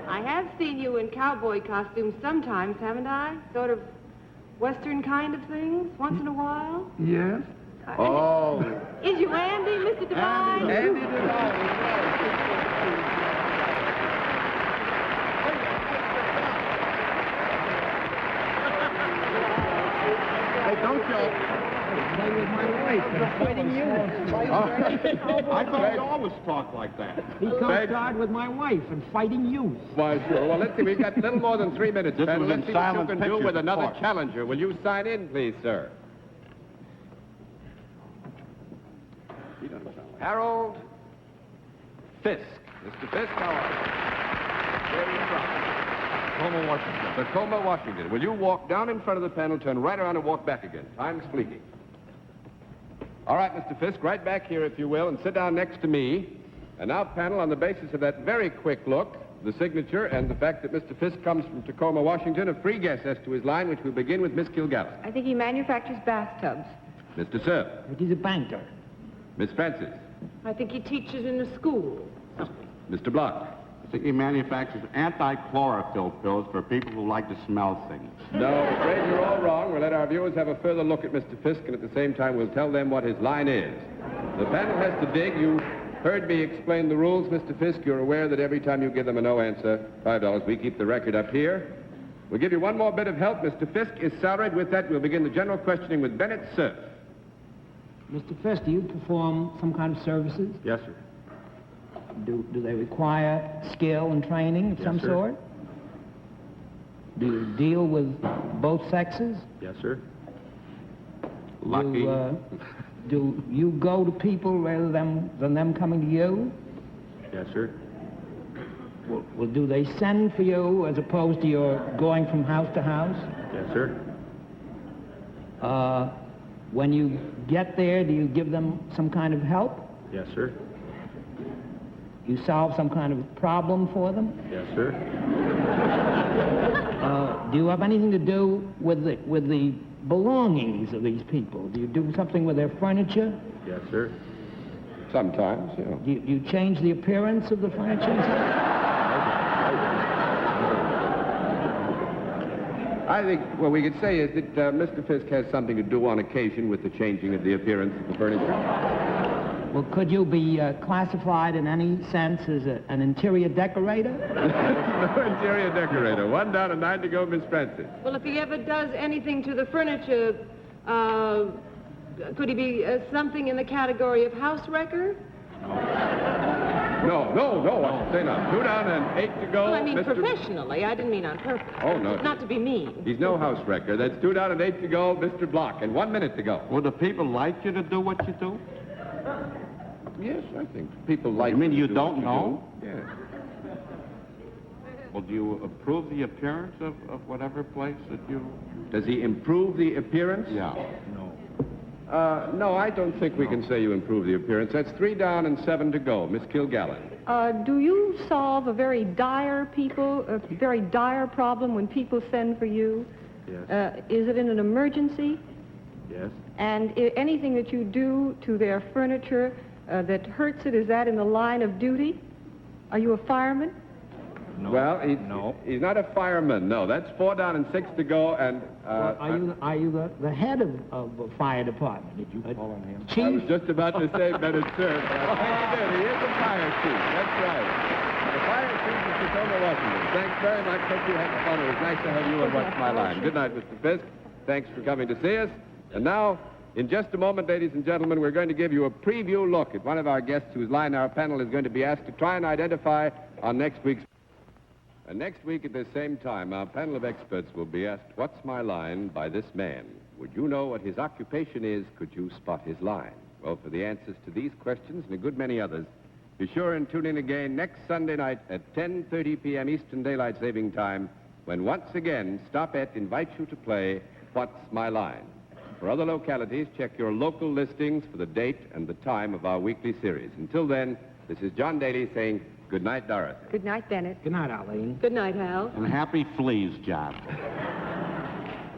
I have seen you in cowboy costumes sometimes, haven't I? Sort of Western kind of things, once in a while. Yes. Oh. Is you Andy, Mr. Devine? Andy Devine. Hey, don't you? Play with my wife and fighting you. I thought you always talk like that. He co-starred with my wife and fighting youth. Why, sure. Well, let's see. We've got a little more than 3 minutes, This Ben. was Let's in see what you silent can do pictures with another before. challenger. Will you sign in, please, sir? Harold Fisk. Mr. Fisk, how are you? Where are you from? Tacoma, Washington. Tacoma, Washington. Will you walk down in front of the panel, turn right around and walk back again? Time's fleeting. All right, Mr. Fisk, right back here, if you will, and sit down next to me. And now, panel, on the basis of that very quick look, the signature, and the fact that Mr. Fisk comes from Tacoma, Washington, a free guess as to his line, which will begin with Miss Kilgallen. I think he manufactures bathtubs. Mr. Cerf. I think he's a banker. Miss Francis. I think he teaches in a school. Mr. Block. I think he manufactures anti-chlorophyll pills for people who like to smell things. No, I'm afraid you're all wrong. We'll let our viewers have a further look at Mr. Fisk, and at the same time, we'll tell them what his line is. The panel has to dig. You heard me explain the rules, Mr. Fisk. You're aware that every time you give them a no answer, $5. We keep the record up here. We'll give you one more bit of help. Mr. Fisk is salaried. With that, we'll begin the general questioning with Bennett Cerf. Mr. Fisk, do you perform some kind of services? Yes, sir. Do they require skill and training of some sir. sort? Do you deal with both sexes? Yes, sir. Lucky. Do you go to people rather than them coming to you? Yes, sir. Well, do they send for you as opposed to your going from house to house? Yes, sir. When you get there, do you give them some kind of help? Yes, sir. You solve some kind of problem for them? Yes, sir. Do you have anything to do with the belongings of these people? Do you do something with their furniture? Yes, sir. Sometimes, you know. Do you change the appearance of the furniture? I think what we could say is that Mr. Fisk has something to do on occasion with the changing of the appearance of the furniture. Well, could you be classified in any sense as an interior decorator? No interior decorator. 1 down and 9 to go, Miss Francis. Well, if he ever does anything to the furniture, could he be something in the category of house wrecker? No. I say not. 2 down and 8 to go. Well, I mean Mr. professionally. I didn't mean on purpose. Oh, no. Not to be mean. He's no house wrecker. That's 2 down and 8 to go, Mr. Block, and 1 minute to go. Would the people like you to do what you do? Yes, I think people like. You mean to you do don't what know? do. Yes. Well, do you approve the appearance of whatever place that you... Does he improve the appearance? Yeah. No, I don't think we can say you improve the appearance. That's 3 down and 7 to go, Miss Kilgallen. Do you solve a very dire problem when people send for you? Yes. Is it in an emergency? Yes. And anything that you do to their furniture that hurts it, is that in the line of duty? Are you a fireman? No. Well, No. he's not a fireman, no. That's 4 down and 6 to go, and... Well, are you the head of a fire department? Did you call on him? I was Chief? just about to say Bennett Cerf. I think he did. He is a fire chief. That's right. The fire chief of Tacoma, Washington. Thanks very much. Hope you had fun. It was nice to have you on What's My Line. Good night, Mr. Fisk. Thanks for coming to see us. And now, in just a moment, ladies and gentlemen, we're going to give you a preview look at one of our guests whose line our panel is going to be asked to try and identify on next week's... And next week at the same time, our panel of experts will be asked, What's My Line by this man? Would you know what his occupation is? Could you spot his line? Well, for the answers to these questions and a good many others, be sure and tune in again next Sunday night at 10:30 p.m. Eastern Daylight Saving Time, when once again Stumped invites you to play What's My Line? For other localities, check your local listings for the date and the time of our weekly series. Until then, this is John Daly saying good night, Dorothy. Good night, Bennett. Good night, Arlene. Good night, Hal. And happy fleas, John.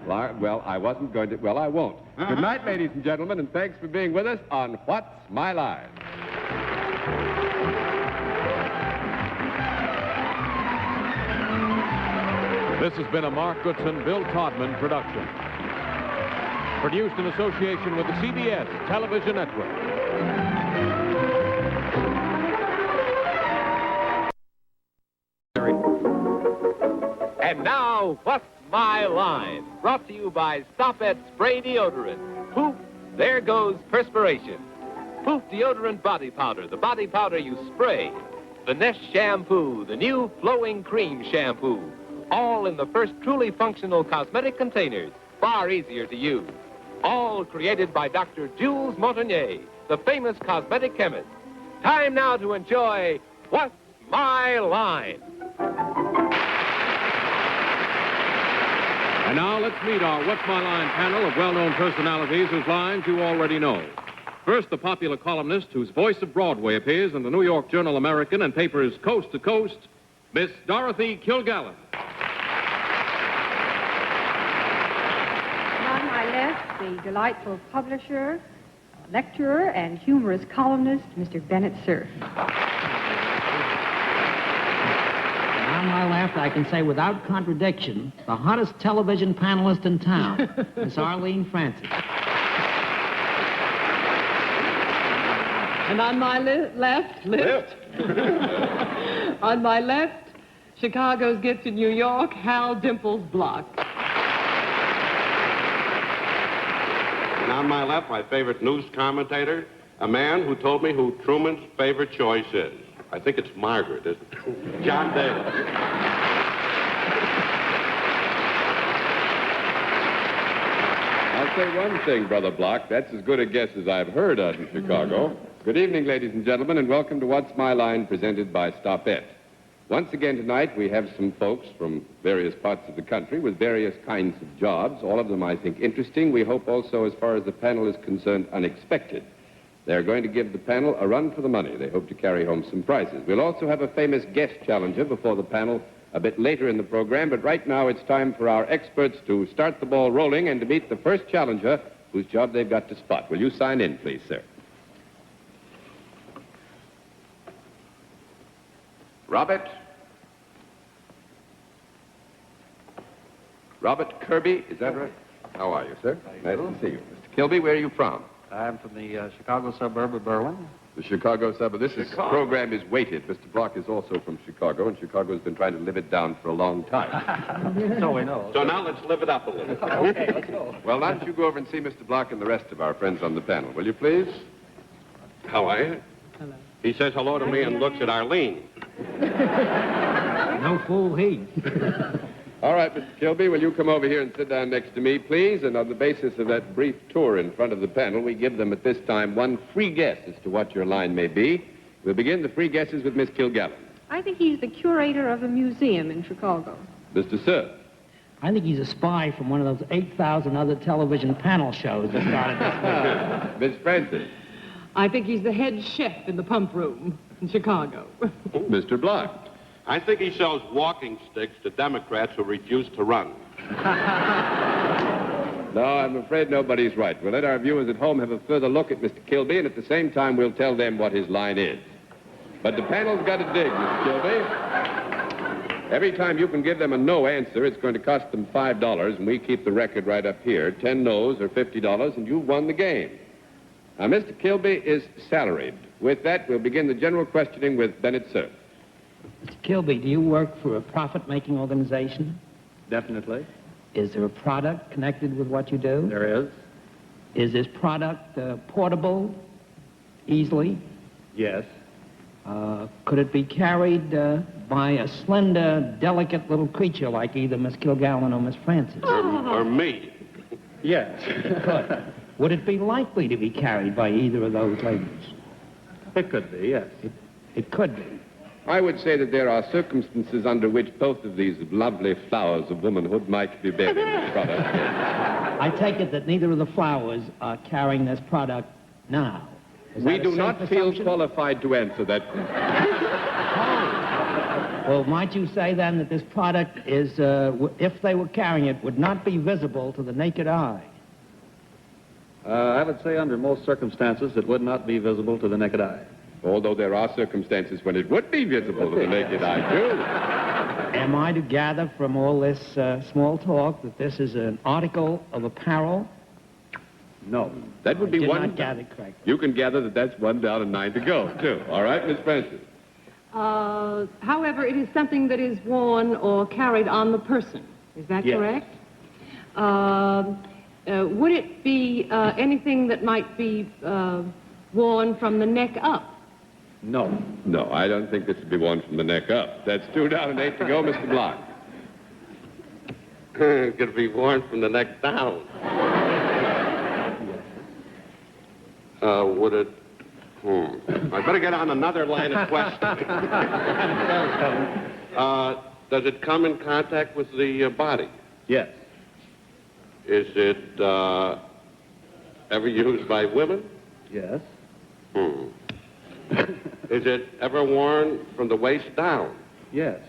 Well, I wasn't going to... Well, I won't. Good night, ladies and gentlemen, and thanks for being with us on What's My Line? This has been a Mark Goodson, Bill Todman production. Produced in association with the CBS Television Network. And now, What's My Line? Brought to you by Stumped Spray Deodorant. Poof, there goes perspiration. Poof Deodorant Body Powder, the body powder you spray. Finesse Shampoo, the new flowing cream shampoo. All in the first truly functional cosmetic containers, far easier to use. All created by Dr. Jules Montagnier, the famous cosmetic chemist. Time now to enjoy What's My Line? And now let's meet our What's My Line panel of well-known personalities whose lines you already know. First, the popular columnist whose voice of Broadway appears in the New York Journal American and papers Coast to Coast, Miss Dorothy Kilgallen. On my left, the delightful publisher, lecturer, and humorous columnist, Mr. Bennett Cerf. On my left, I can say without contradiction, the hottest television panelist in town, Miss Arlene Francis. And on my left. On my left, Chicago's gift to New York, Hal Dimples Block. And on my left, my favorite news commentator, a man who told me who Truman's favorite choice is. I think it's Margaret, isn't it? John Daly. I'll say one thing, Brother Block. That's as good a guess as I've heard out in Chicago. Good evening, ladies and gentlemen, and welcome to What's My Line, presented by Stumped. Once again tonight, we have some folks from various parts of the country with various kinds of jobs, all of them, I think, interesting. We hope also, as far as the panel is concerned, unexpected. They're going to give the panel a run for the money. They hope to carry home some prizes. We'll also have a famous guest challenger before the panel a bit later in the program, but right now it's time for our experts to start the ball rolling and to meet the first challenger whose job they've got to spot. Will you sign in, please, sir? Robert Kirby, is that right? How are you, sir? Nice to see you. Mr. Kilby, where are you from? I'm from the Chicago suburb of Berlin. The Chicago suburb. This program is weighted. Mr. Block is also from Chicago, and Chicago's been trying to live it down for a long time. So we know. So now let's live it up a little. Okay, let's go. Well, why don't you go over and see Mr. Block and the rest of our friends on the panel, will you, please? How are you? Hello. He says hello to me and looks at Arlene. No fool he. All right, Mr. Kilby, will you come over here and sit down next to me, please? And on the basis of that brief tour in front of the panel, we give them at this time one free guess as to what your line may be. We'll begin the free guesses with Miss Kilgallen. I think he's the curator of a museum in Chicago. Mr. Cerf. I think he's a spy from one of those 8,000 other television panel shows that started this week. Miss Francis. I think he's the head chef in the pump room in Chicago. Mr. Block. I think he sells walking sticks to Democrats who refuse to run. No, I'm afraid nobody's right. We'll let our viewers at home have a further look at Mr. Kilby, and at the same time, we'll tell them what his line is. But the panel's got to dig, Mr. Kilby. Every time you can give them a no answer, it's going to cost them $5, and we keep the record right up here. 10 no's or $50, and you've won the game. Now, Mr. Kilby is salaried. With that, we'll begin the general questioning with Bennett Cerf. Mr. Kilby, do you work for a profit-making organization? Definitely. Is there a product connected with what you do? There is. Is this product portable easily? Yes. Could it be carried by a slender, delicate little creature like either Miss Kilgallen or Miss Francis? Or me. Yes. Good. Would it be likely to be carried by either of those ladies? It could be, yes. It could be. I would say that there are circumstances under which both of these lovely flowers of womanhood might be bearing this product. I take it that neither of the flowers are carrying this product now. We do not feel qualified to answer that question. Well, might you say then that this product is, if they were carrying it, would not be visible to the naked eye? I would say under most circumstances it would not be visible to the naked eye. Although there are circumstances when it would be visible to the naked eye, too. Am I to gather from all this small talk that this is an article of apparel? No. That would be Did one. not gather correctly. You can gather that that's 1 down and 9 to go, too. All right, Miss Francis? However, it is something that is worn or carried on the person. Is that Yes. correct? Would it be anything that might be worn from the neck up? No. No, I don't think this would be one from the neck up. That's 2 down and 8 to go, Mr. Block. It could be worn from the neck down. Would it... I better get on another line of questioning. Does it come in contact with the body? Yes. Is it ever used by women? Yes. Is it ever worn from the waist down? Yes.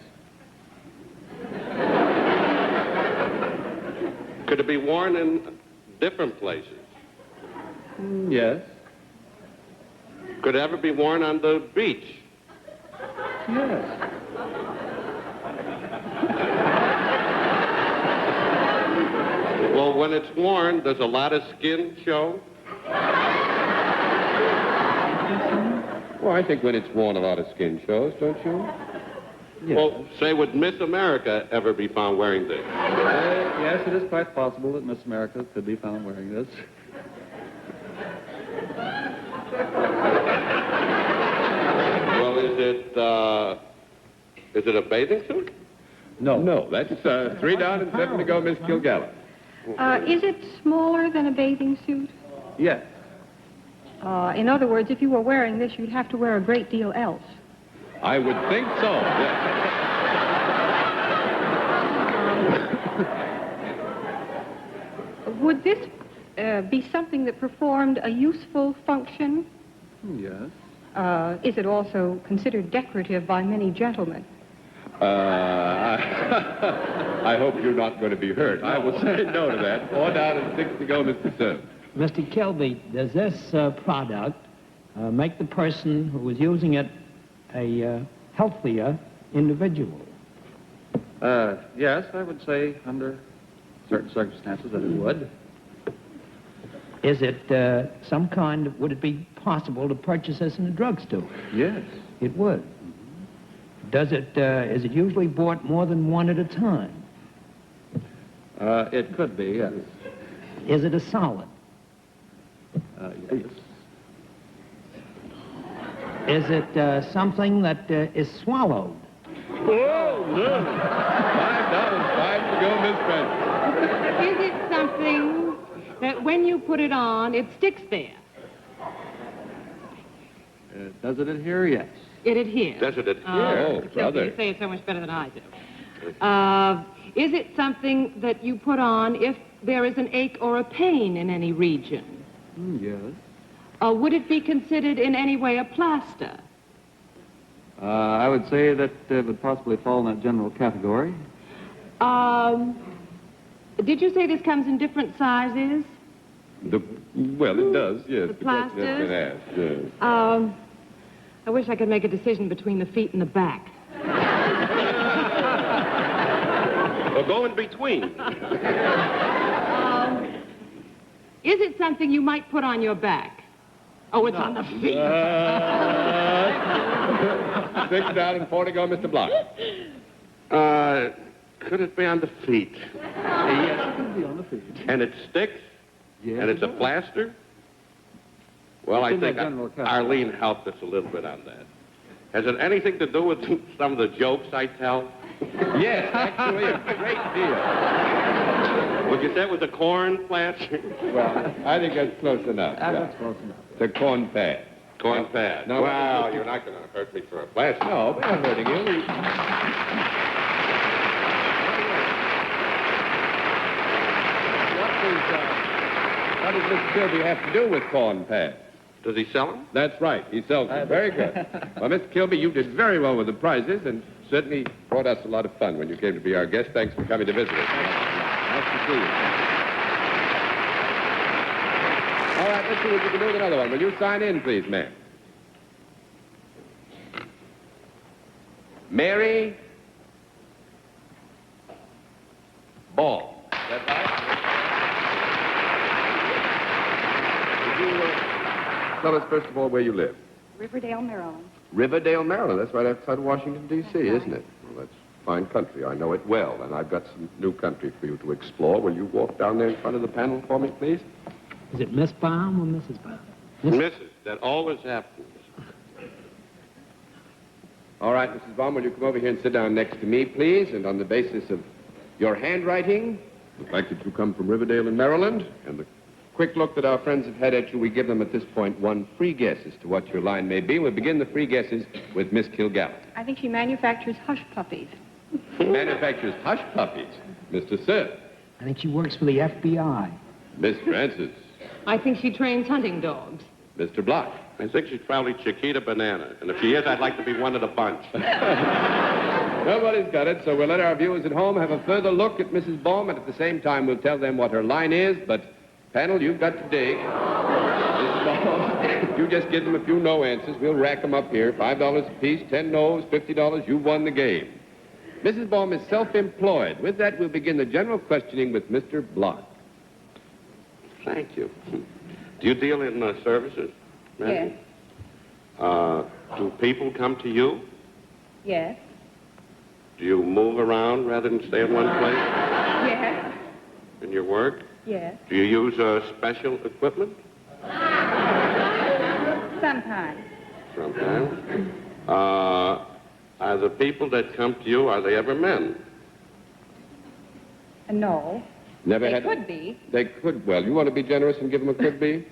Could it be worn in different places? Yes. Could it ever be worn on the beach? Yes. Well, when it's worn, does a lot of skin show? Well, I think when it's worn, a lot of skin shows, don't you? Yes. Well, say, would Miss America ever be found wearing this? Yes, it is quite possible that Miss America could be found wearing this. Well, is it a bathing suit? No. No, that's 3 down and 7 to go, Miss Kilgallen. Is it smaller than a bathing suit? Yes. In other words, if you were wearing this, you'd have to wear a great deal else. I would think so, yes. Would this be something that performed a useful function? Yes. Is it also considered decorative by many gentlemen? I hope you're not going to be hurt. I will say no to that. 4 down and 6 to go, Mr. Sim. Mr. Kilby, does this product make the person who is using it a healthier individual? Yes, I would say under certain circumstances that it would. Is it some kind of, would it be possible to purchase this in a drugstore? Yes. It would. Does it, is it usually bought more than one at a time? It could be, yes. Is it a solid? Yes. Is it something that is swallowed? Oh, no. 5 down and 5 to go, Miss Francis. Is it something that when you put it on, it sticks there? Does it adhere? Yes. It adheres. Does it adhere? Oh, brother. You say it so much better than I do. Is it something that you put on if there is an ache or a pain in any region? Yes. Would it be considered in any way a plaster? I would say that it would possibly fall in that general category. Did you say this comes in different sizes? Well, it does, yes. The plasters? Yes, it has, yes. I wish I could make a decision between the feet and the back. Or go in between? Is it something you might put on your back? Oh, it's on the feet. 6 down and 4 to go, Mr. Block. Could it be on the feet? Yes, it could be on the feet. And it sticks? Yes. And it's a plaster? Well, It's I in that think general category. Arlene helped us a little bit on that. Has it anything to do with some of the jokes I tell? Yes, actually, a great deal. Would you say it was a corn plaster? Well, I think that's close enough. That's close enough. The corn pad. Corn pad. No, well, you're not going to hurt me for a plaster. No, we're not hurting you. What does Mr. Kilby have to do with corn pads? Does he sell them? That's right. He sells them. Very good. Well, Mr. Kilby, you did very well with the prizes and certainly brought us a lot of fun when you came to be our guest. Thanks for coming to visit us. Nice to see you. All right, let's see what you can do with another one. Will you sign in, please, ma'am? Mary Ball. Is that right? Would you tell us, first of all, where you live? Riverdale, Maryland. Riverdale, Maryland. That's right outside Washington, D.C., isn't it? Well, that's fine country. I know it well, and I've got some new country for you to explore. Will you walk down there in front of the panel for me, please? Is it Miss Baum or Mrs. Baum? Mrs. That always happens. All right, Mrs. Baum, will you come over here and sit down next to me, please? And on the basis of your handwriting, the fact that you come from Riverdale in Maryland, and the quick look that our friends have had at you, we give them at this point one free guess as to what your line may be. We'll begin the free guesses with Miss Kilgallen. I think she manufactures hush puppies. Manufactures hush puppies. Mr. Cerf. I think she works for the FBI. Miss Francis. I think she trains hunting dogs. Mr. Block. I think she's probably Chiquita Banana. And if she is, I'd like to be one of the bunch. Nobody's got it, so we'll let our viewers at home have a further look at Mrs. Baum, and at the same time we'll tell them what her line is, but panel, you've got to dig. Mrs. Baum, you just give them a few no answers. We'll rack them up here. $5 apiece, 10 no's, $50. You've won the game. Mrs. Baum is self-employed. With that, we'll begin the general questioning with Mr. Block. Thank you. Do you deal in services? Yes. Do people come to you? Yes. Do you move around rather than stay in one place Yes. in your work? Yes. Do you use special equipment? Sometimes. Sometimes. Are the people that come to you, are they ever men? No. Never They had... could be. They could. Well, you want to be generous and give them a could be?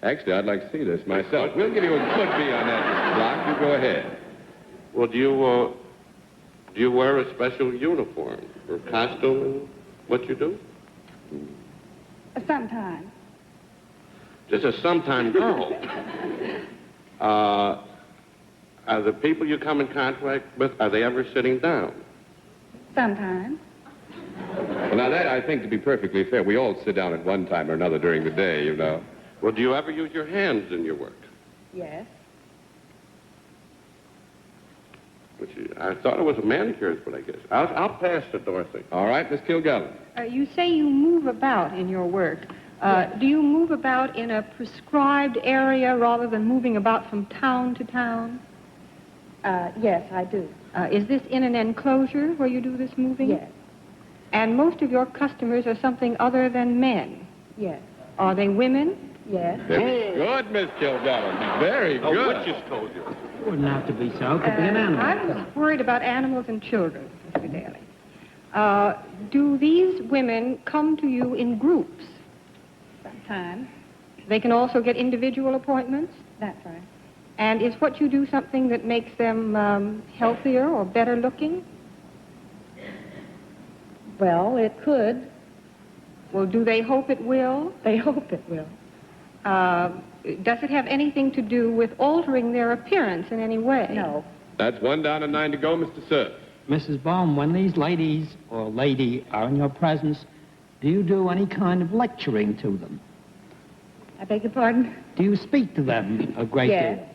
Actually, I'd like to see this myself. We'll give you a could be on that, Mr. Block. You go ahead. Well, do you wear a special uniform or costume in what you do? Sometimes. Just a sometime girl. Are the people you come in contact with, are they ever sitting down? Sometimes. Well, now that, I think, to be perfectly fair, we all sit down at one time or another during the day, you know. Well, do you ever use your hands in your work? Yes. I thought it was a manicurist, but I guess. I'll pass to Dorothy. All right, Miss Kilgallen. You say you move about in your work. Do you move about in a prescribed area rather than moving about from town to town? Yes, I do. Is this in an enclosure where you do this moving? Yes. And most of your customers are something other than men? Yes. Are they women? Yes. Good, Miss Kilgallen. Very good. Oh, witches told you. It wouldn't have to be so. It could be an animal. I was worried about animals and children, Mr. Daly. Do these women come to you in groups? Sometimes. They can also get individual appointments? That's right. And is what you do something that makes them healthier or better looking? Well, it could. Well, do they hope it will? They hope it will. Does it have anything to do with altering their appearance in any way? No. That's 1 down and 9 to go, Mr. Cerf. Mrs. Baum, when these ladies or lady are in your presence, do you do any kind of lecturing to them? I beg your pardon? Do you speak to them a great deal?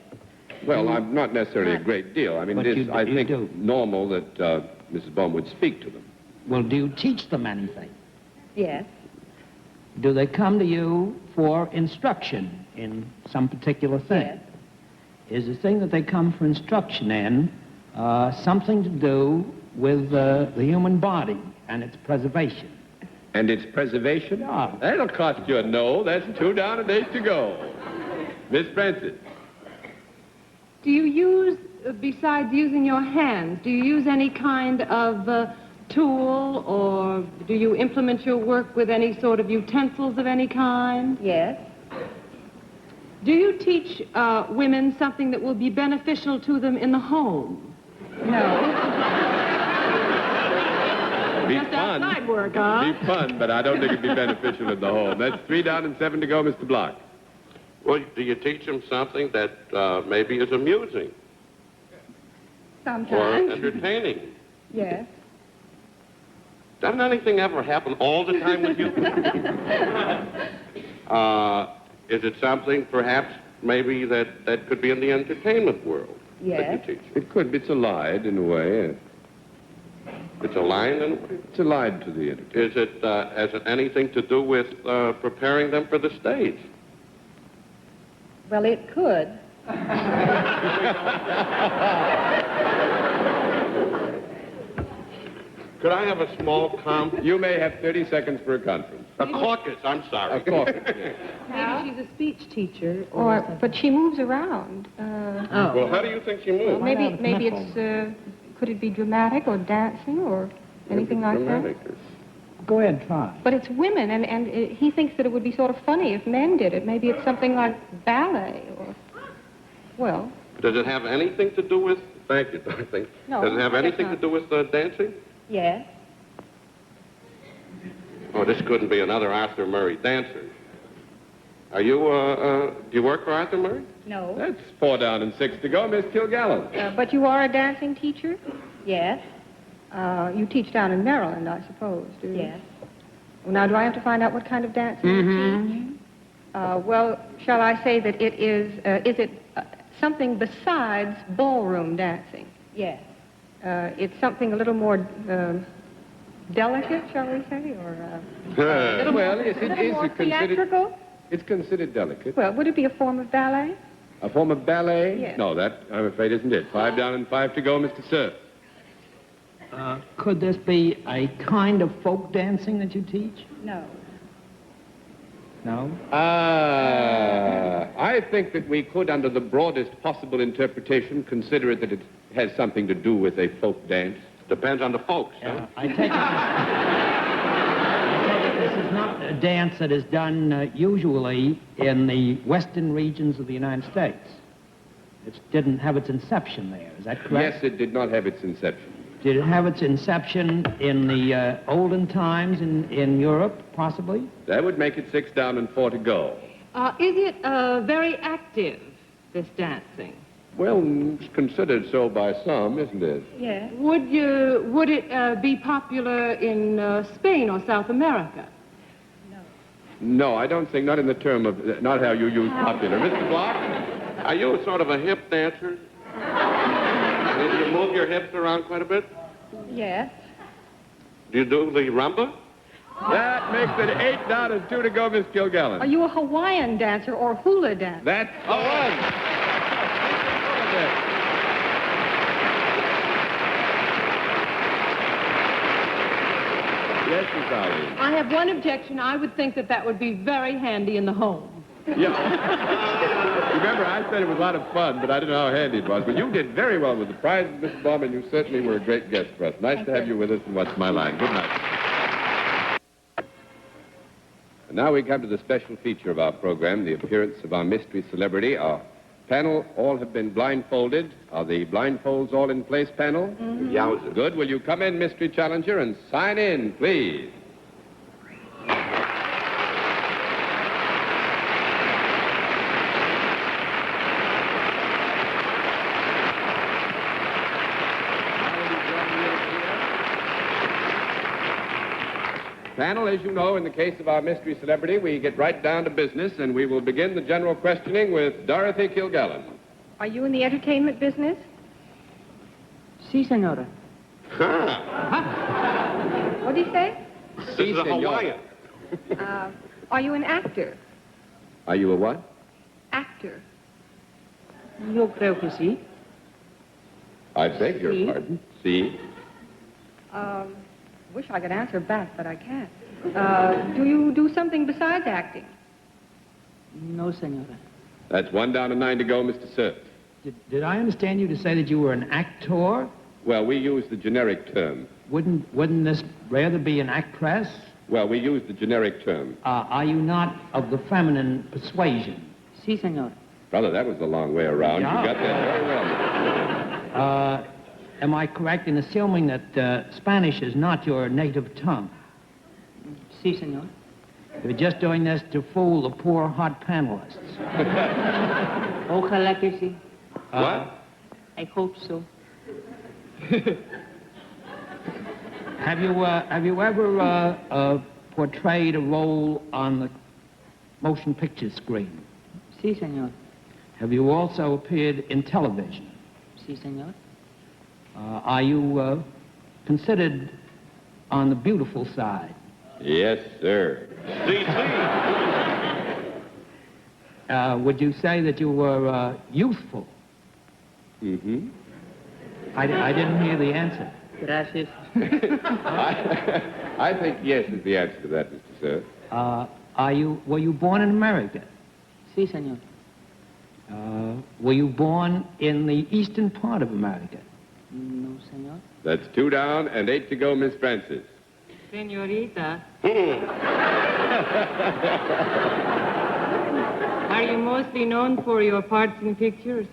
Well, I'm not necessarily a great deal. I mean, But it is, you I think, do. normal that Mrs. Baum would speak to them. Well, do you teach them anything? Yes. Do they come to you for instruction in some particular thing? Yes. Is the thing that they come for instruction in something to do with the human body and its preservation? And its preservation? Yeah. That'll cost you a no. That's 2 down and 8 to go. Miss Francis. Do you use, besides using your hands, do you use any kind of tool, or do you implement your work with any sort of utensils of any kind? Yes. Do you teach women something that will be beneficial to them in the home? No. Be Just fun. outside work, huh? Be fun, but I don't think it'd be beneficial in the home. That's 3 down and 7 to go, Mr. Block. Well, do you teach them something that maybe is amusing or Sometimes. entertaining? Yes. Doesn't anything ever happen all the time with you? Is it something, perhaps, maybe that could be in the entertainment world? Yes. That you teach? It could be. It's allied in a way. It's a line, then? It's a line to the entertainment. Has it anything to do with preparing them for the stage? Well, it could. Could I have a small conference? You may have 30 seconds for a conference. A caucus, I'm sorry. A caucus, yes. Maybe she's a speech teacher. But she moves around. Well, how do you think she moves? Maybe it's, could it be dramatic or dancing or anything like that? Go ahead, try. But it's women, and he thinks that it would be sort of funny if men did it. Maybe it's something like ballet or, well. Does it have anything to do with... Thank you, Dorothy. No, Does it have I guess anything to not. do with dancing? Yes. Oh, this couldn't be another Arthur Murray dancer. Are you, do you work for Arthur Murray? No. That's 4 down and 6 to go, Miss Kilgallen. But you are a dancing teacher? Yes. You teach down in Maryland, I suppose, do you? Yes. Well, now, do I have to find out what kind of dancing you teach? Well, shall I say that it is it something besides ballroom dancing? Yes. It's something a little more delicate, shall we say, or Well, yes, it is more theatrical? It's considered delicate. Well, would it be a form of ballet? A form of ballet? Yes. No, that, I'm afraid, isn't it. 5 down and 5 to go, Mr. Cerf. Could this be a kind of folk dancing that you teach? No. No? I think that we could, under the broadest possible interpretation, consider it that it has something to do with a folk dance. Depends on the folks, huh? I take it this is not a dance that is done usually in the western regions of the United States. It didn't have its inception there, is that correct? Yes, it did not have its inception. Did it have its inception in the olden times in Europe, possibly? That would make it 6 down and 4 to go. Is it very active, this dancing? Well, it's considered so by some, isn't it? Yes. Would it be popular in Spain or South America? No, I don't think, not in the term of, not how you use popular. Mr. Block? Are you sort of a hip dancer? Do you move your hips around quite a bit? Yes. Do you do the rumba? That makes it 8 down and 2 to go, Miss Kilgallen. Are you a Hawaiian dancer or hula dancer? That's the one. Yes, Miss Eileen. I have one objection. I would think that would be very handy in the home. Yeah. Remember, I said it was a lot of fun, but I don't know how handy it was. But you did very well with the prizes, Mrs. Baum, and you certainly were a great guest for us. Nice to have you with us, and What's My Line. Good night. And now we come to the special feature of our program, the appearance of our mystery celebrity. Our panel all have been blindfolded. Are the blindfolds all in place, panel? Mm-hmm. Yowza. Good. Will you come in, mystery challenger, and sign in, please? Panel, as you know, in the case of our mystery celebrity, we get right down to business, and we will begin the general questioning with Dorothy Kilgallen. Are you in the entertainment business? Si, senora. What do you say? This is a Hawaiian. Are you an actor? Are you a what? Actor. Yo creo que sí. I beg your pardon. See? Wish I could answer back, but I can't. Do you do something besides acting? No, senora. That's 1 down and 9 to go, Mr. Cerf. Did I understand you to say that you were an actor? Well, we use the generic term. Wouldn't this rather be an actress? Well, we use the generic term. Are you not of the feminine persuasion? Si, senora. Brother, that was a long way around. Yeah. You got that very well. Am I correct in assuming that Spanish is not your native tongue? Si, senor. You're just doing this to fool the poor hot panelists. Ojalá que sí. What? I hope so. Have you ever portrayed a role on the motion picture screen? Si, senor. Have you also appeared in television? Si, senor. Are you considered on the beautiful side. Yes, sir. Would you say that you were youthful? Mm-hmm. I didn't hear the answer. Gracias. I think yes is the answer to that, Mr. Sir. Were you born in America? Sí, señor. Were you born in the eastern part of America? No, señor. That's 2 down and 8 to go, Miss Francis. Senorita, are you mostly known for your parts in pictures?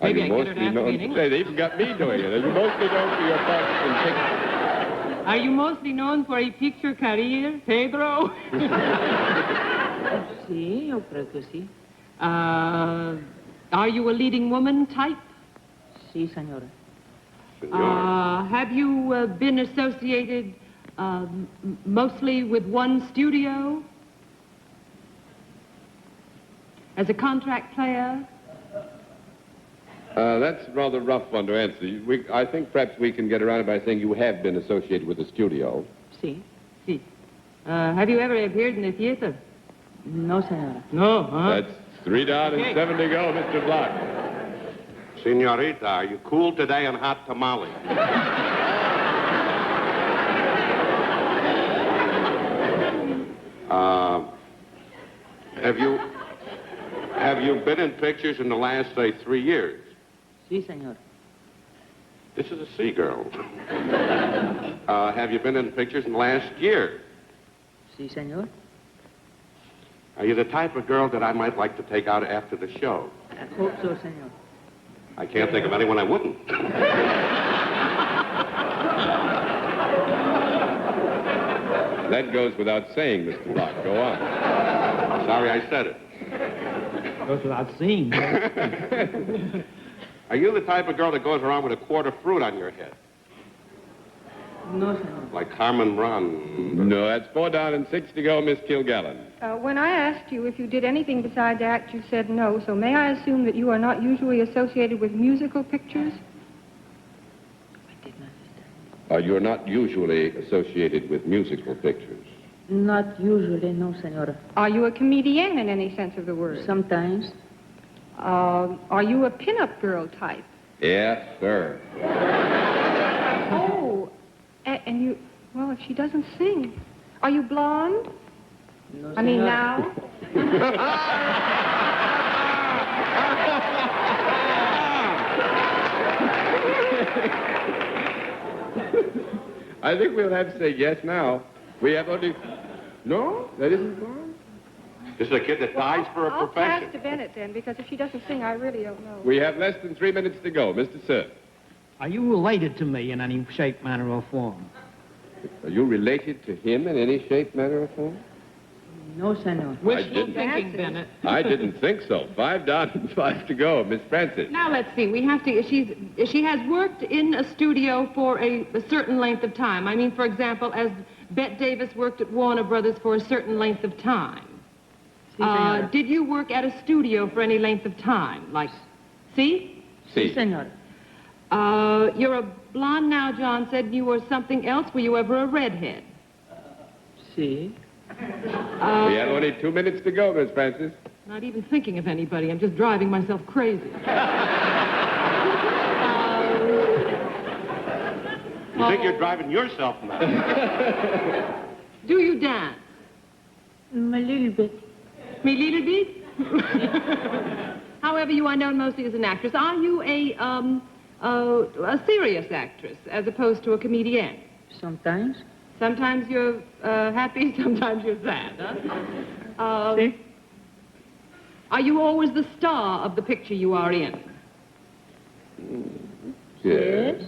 Maybe I get her to ask me in English. They even got me doing it. Are you mostly known for your parts in pictures? Are you mostly known for a picture career, Pedro? Sí, yo creo que sí. Are you a leading woman type? Sí, señora. Have you been associated mostly with one studio? As a contract player? That's a rather rough one to answer. I think perhaps we can get around it by saying you have been associated with the studio. Sí. Sí. Have you ever appeared in the theater? No, señora. No, huh? That's 3 down and 7 to go, Mr. Block. Senorita, are you cool today on hot tamales? Have you been in pictures in the last, say, 3 years? Sí, señor. This is a C-girl. Have you been in pictures in the last year? Sí, señor. Are you the type of girl that I might like to take out after the show? I hope so, señor. I can't think of anyone I wouldn't. That goes without saying, Mr. Block. Go on. Sorry I said it. Goes without saying. Are you the type of girl that goes around with a quart of fruit on your head? No, señor. Like Carmen Run? No, that's 4 down and 6 to go, Miss Kilgallen. When I asked you if you did anything besides act, you said no. So may I assume that you are not usually associated with musical pictures? You're not usually associated with musical pictures. Not usually, no, señora. Are you a comedian in any sense of the word? Sometimes. Are you a pinup girl type? Yes, sir. Oh, and you, well, if she doesn't sing. Are you blonde? No, I mean, now? I think we'll have to say yes now. We have only... No? That isn't blonde? This is a kid that dies for a I'll profession. pass to Bennett then, because if she doesn't sing, I really don't know. We have less than 3 minutes to go. Mr. Sir. Are you related to me in any shape, manner, or form? Are you related to him in any shape, manner, or form? No, señor. Wishful thinking, Bennett. I didn't think so. 5 down and 5 to go. Miss Francis. Now, let's see. We have to... She has worked in a studio for a certain length of time. I mean, for example, as Bette Davis worked at Warner Brothers for a certain length of time. Sí, did you work at a studio for any length of time? Like, see? Sí, señor. You're a blonde now, John said. You were something else. Were you ever a redhead? Sí. We have only 2 minutes to go, Miss Francis. Not even thinking of anybody. I'm just driving myself crazy. You think you're driving yourself mad? Do you dance? A little bit. Me little bit? However, you are known mostly as an actress. Are you a serious actress as opposed to a comedienne? Sometimes. Sometimes you're happy, sometimes you're sad, huh? Sí. Are you always the star of the picture you are in? Yes.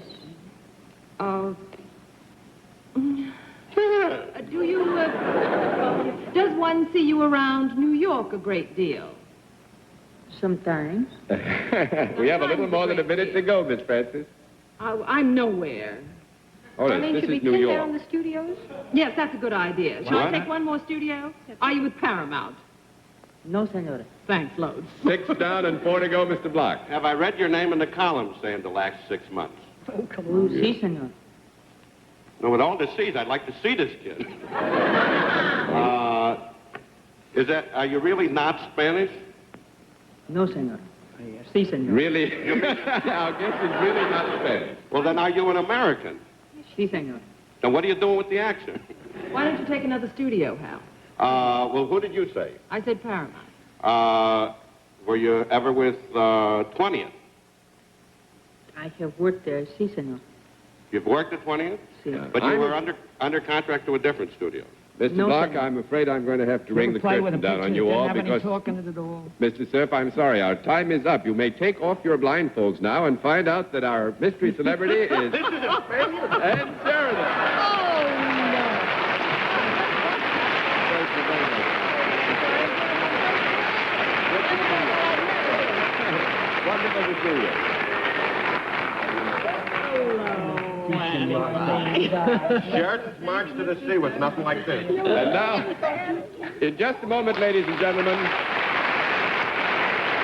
Do you, does one see you around New York a great deal? Sometimes. We have a little more than a minute to go, Miss Francis. I'm nowhere. Oh, I mean, this should we is New pin York. down the studios? Yes, that's a good idea. Shall I What? take one more studio? Are you with Paramount? No, señora. Thanks, loads. 6 down and 4 to go, Mr. Block. Have I read your name in the columns, say, in the last 6 months? Oh, come on. Si, senor. No, with all the C's, I'd like to see this kid. Are you really not Spanish? No, senor. Si, senor. Really? I guess he's really not Spanish. Well, then are you an American? Si, senor. Then what are you doing with the accent? Why don't you take another studio, Hal? Well, who did you say? I said Paramount. Were you ever with 20th? I have worked there. Si, senor. You've worked at 20th? Si. But you were under contract to a different studio. Mr. No, Block, sir. I'm afraid I'm going to have to ring the Play with curtain a down picture. on you Didn't all have any because, talk in it at all. Mr. Cerf, I'm sorry, our time is up. You may take off your blindfolds now and find out that our mystery celebrity is Ed Sheridan. Wonderful to see you. Shirt march to the sea with nothing like this. And now, in just a moment, ladies and gentlemen,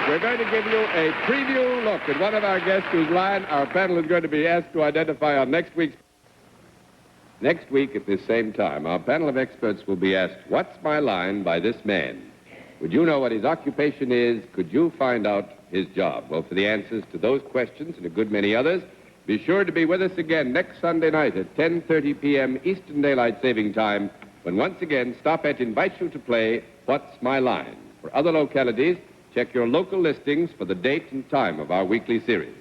we're going to give you a preview look at one of our guests whose line our panel is going to be asked to identify on next week's. Next week at this same time, our panel of experts will be asked, "What's my line?" by this man. Would you know what his occupation is? Could you find out his job? Well, for the answers to those questions and a good many others, be sure to be with us again next Sunday night at 10:30 p.m. Eastern Daylight Saving Time, when once again Stumped invites you to play What's My Line? For other localities, check your local listings for the date and time of our weekly series.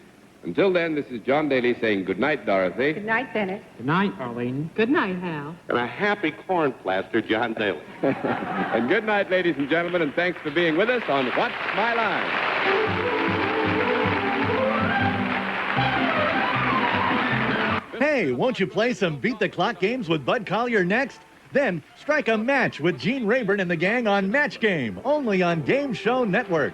Until then, this is John Daly saying good night, Dorothy. Good night, Bennett. Good night, Arlene. Good night, Hal. And a happy corn plaster, John Daly. And good night, ladies and gentlemen, and thanks for being with us on What's My Line? Hey, won't you play some Beat the Clock games with Bud Collier next? Then strike a match with Gene Rayburn and the gang on Match Game, only on Game Show Network.